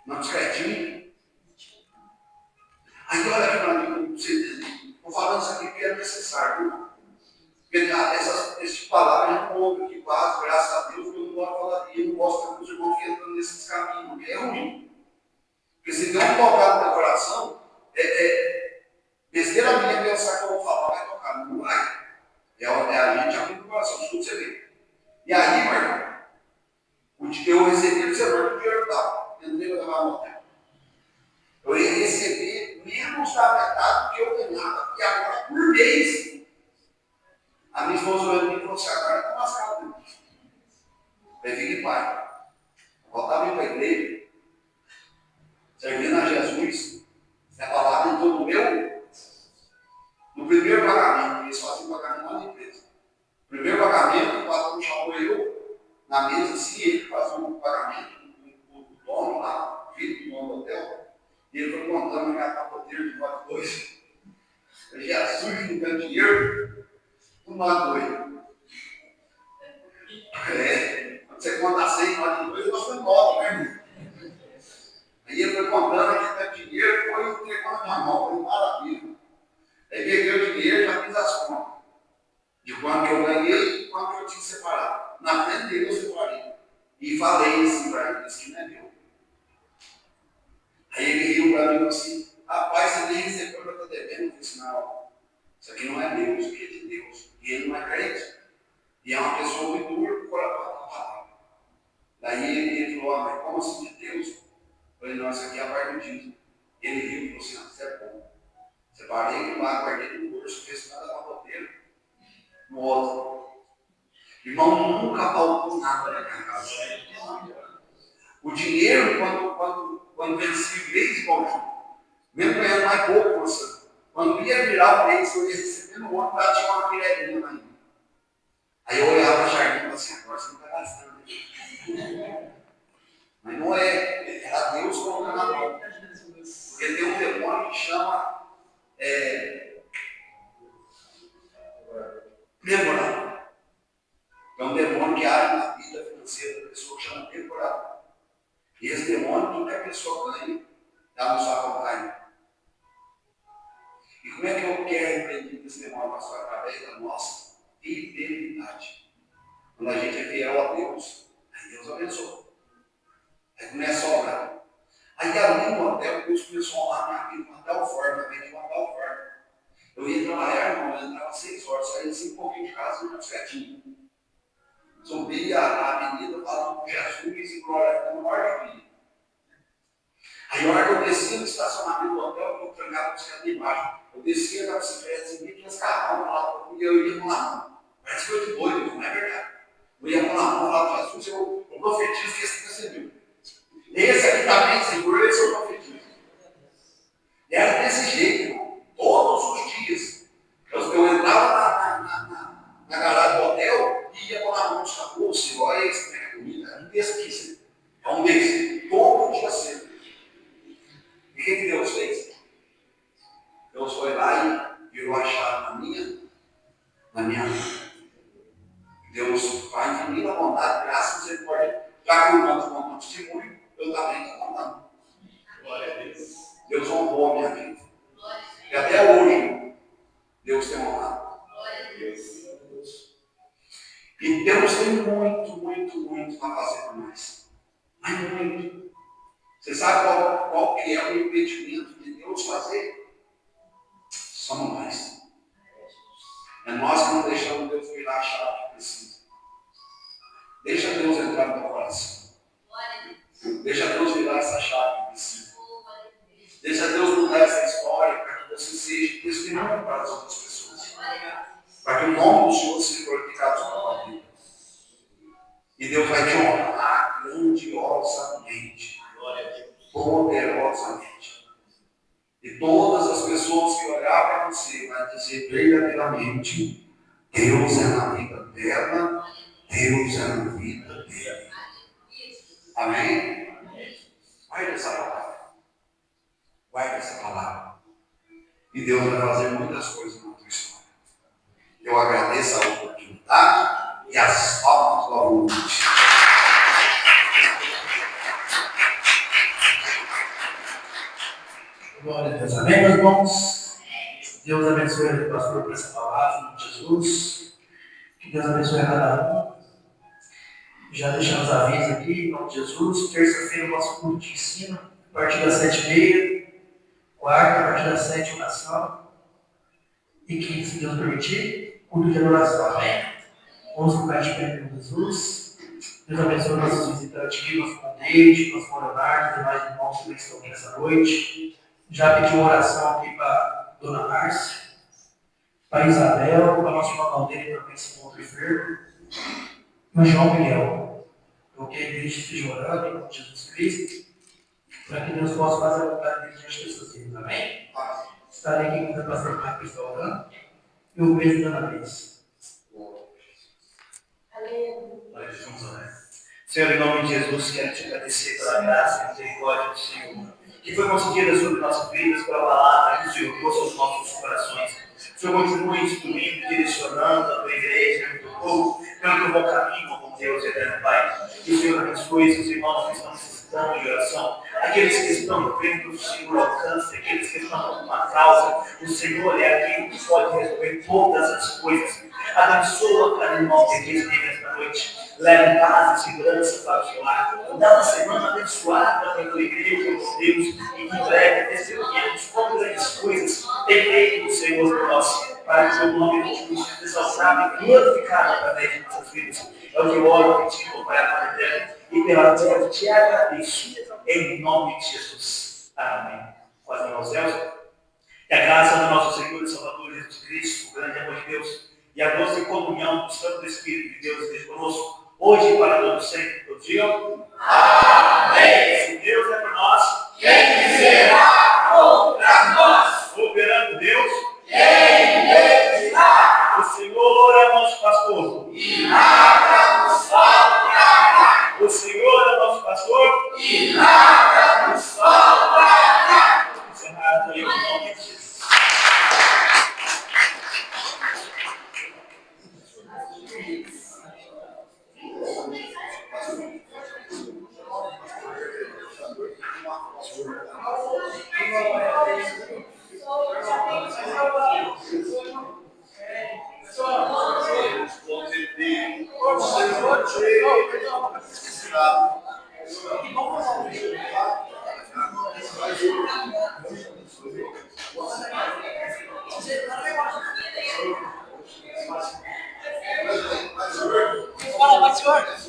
na bicicletinha. Aí olha aqui para mim, estou falando isso aqui porque é necessário, viu? Porque essas palavras eu não ouvo aqui quase, graças a Deus, eu não gosto de falar, e eu não gosto que os irmãos fiquem entrando nesses caminhos, porque é ruim. Porque se der um tocar no teu coração, besteira minha pensar que eu vou falar, vai tocar, não vai. É a gente abrindo o coração, escuta você ver. E aí, meu irmão, eu recebi o Senhor do dinheiro tal, entrei para levar a montanha. Eu ia receber menos da metade do que eu ganhava, e agora por mês. A minha esposa olhou e falou assim, agora está lascado. Eu falei, pai, voltava para a igreja, servindo a Jesus, é palavra em todo o meu No primeiro pagamento, eles faziam pagamento lá na empresa. No primeiro pagamento, o patrão chamou eu na mesa, assim, ele fazia um pagamento, o dono lá, o filho do dono do hotel, e ele foi contando a minha capoteira de nós dois. Eu Jesus, não ganho dinheiro, não nós dois. Quando você conta 6, nós de dois, nós foi 9, né, irmão? Aí ele foi contando que tanto dinheiro, foi entregando na minha mão, foi maravilha. Aí peguei o dinheiro, já fiz as contas. De quanto que eu ganhei e quanto que eu tinha que separar. Na frente dele eu separei. E falei assim para ele, isso que não é meu. Aí ele riu para mim assim, rapaz, você nem recebeu o que eu estou devendo. Eu disse, não, isso aqui não é meu, isso aqui é de Deus. E ele não é crente. E é uma pessoa muito dura para a palavra. Daí ele falou, mas como assim de Deus? Eu falei, não, isso aqui é a parte do dízimo. Ele riu e falou assim, isso é bom. Separei lá, guardei no bolso, fez nada na roteira, no outro. Irmão, nunca faltou nada na minha casa. O dinheiro, quando vencia o mês, mesmo ganhando mais pouco, moça, quando ia virar o mês, eu ia recebendo o outro, tinha uma colherinha ainda. Aí eu olhava para a Jardim e falava assim, agora você não está gastando. Mas não é, era Deus colocando na mão. Porque tem um demônio que chama temporal. É um demônio que age na vida financeira da pessoa, que chama temporal. E esse demônio, tudo que a pessoa ganha, ela não sabe como cair. E como é que eu quero repreender esse demônio, pastor? Através da nossa fidelidade. Quando a gente é fiel a Deus, aí Deus abençoa. Aí começa a orar. Aí ali no hotel, Deus começou a honrar minha vida de uma tal forma, de uma tal forma. Eu ia trabalhar, irmão, eu entrava 6 horas, saía 5 pouquinho de casa, muito certinho. Subia a avenida falando com Jesus e glória no maior dia. Aí a hora que eu descia no estacionamento do hotel, eu trancava a bicicleta embaixo. Eu descia da bicicleta, assim, tinha as carros lá, e eu ia com a mão. Parece coisa de doido, não é verdade? Eu ia com a mão lá, Jesus, eu profetizo que esse aqui você viu. Esse aqui está bem seguro, esse eu profetizo. E era desse jeito, irmão, todos os dias. Eu entrava na garagem do hotel e ia com a mão de bolsa, olha esse que é comida, um desse aqui, é um desse, todo dia cedo. E o que Deus fez? Deus foi lá e virou a chave na minha vida. Deus vai infinita vontade, graça e misericórdia. Já que eu conto com um testemunho, eu também estou contando. Glória a Deus. Deus honrou a minha vida. E até hoje, Deus tem honrado. Glória a Deus. E Deus tem muito para fazer por nós. Mas muito. Você sabe qual que é o impedimento de Deus fazer? Somos nós. É nós que não deixamos Deus virar a chave que precisa. Deixa Deus entrar no teu coração. Deixa Deus virar essa chave que precisa. Deixa Deus mudar essa história para que você seja testemunho para as outras pessoas. Para que o nome do Senhor seja glorificado sobre a tua vida. E Deus vai te honrar grandiosamente. Poderosamente. E todas as pessoas que olhar para você vão dizer verdadeiramente: Deus é na vida dela, Deus é na vida dele. Amém? Guarda essa palavra. Guarda essa palavra. E Deus vai fazer muitas coisas na tua história. Eu agradeço a oportunidade e as palmas do ouvinte. Glória a Deus. Amém, meus irmãos? Deus abençoe o pastor por essa palavra, em nome de Jesus. Que Deus abençoe a cada um. Já deixamos aviso aqui, em nome de Jesus. Terça-feira, o nosso culto de ensino, a partir das 7h30. Quarta, a partir das 7, oração. E quinta, se Deus permitir, culto de adoração. Amém? Vamos ficar de pé em Jesus. Deus abençoe nossos visitantes aqui, nosso Condeide, nosso Leonardo, os demais irmãos que estão aqui nessa noite. Já pedi uma oração aqui para a Dona Márcia, para a Isabel, para a nossa irmã Caldeira também se encontra enfermo, e o João Miguel. Eu quero que a gente esteja orando em nome de Jesus Cristo, para que Deus possa fazer a vontade dele diante dessas vidas. Amém? Estarei aqui com o pastor Marcos que está orando e o beijo da Ana Vez. Senhor, em nome de Jesus, quero te agradecer pela graça e misericórdia do Senhor, que foi concedida sobre nossas vidas, pela palavra que o Senhor trouxe aos nossos corações. O Senhor continue instruindo, direcionando a tua igreja, o teu povo, pelo teu bom caminho, com Deus eterno Pai. Que o Senhor abençoe esses irmãos que estão necessitando de oração, aqueles que estão vendo o Senhor alcance, aqueles que estão com uma causa. O Senhor é aquele que pode resolver todas as coisas. Abençoa cada irmão que aqui esteve esta noite. Leve paz e segurança para o seu lar. Dá uma semana abençoada para a tua igreja, meu Deus, e que em breve testemunhemos quão grandes coisas tem feito o Senhor por nós, para que o seu nome continue sendo exaltado e glorificado através de nossas vidas. É o que eu oro pedindo, Pai, Pai eterno, e pela fé te agradeço, em nome de Jesus. Amém. Com as mãos aos céus. Que a graça do nosso Senhor e Salvador Jesus Cristo, o grande amor de Deus, e a doce comunhão do Santo Espírito de Deus esteja conosco, hoje e para todos sempre. Todos digam amém. Se Deus é por nós, Quem será contra nós? operando Deus, Quem impedirá? o Senhor é nosso pastor. E nada nos faltará. O Senhor é nosso pastor. E nada nos faltará. Encerrado aí o nome de Jesus. Fala, senhor.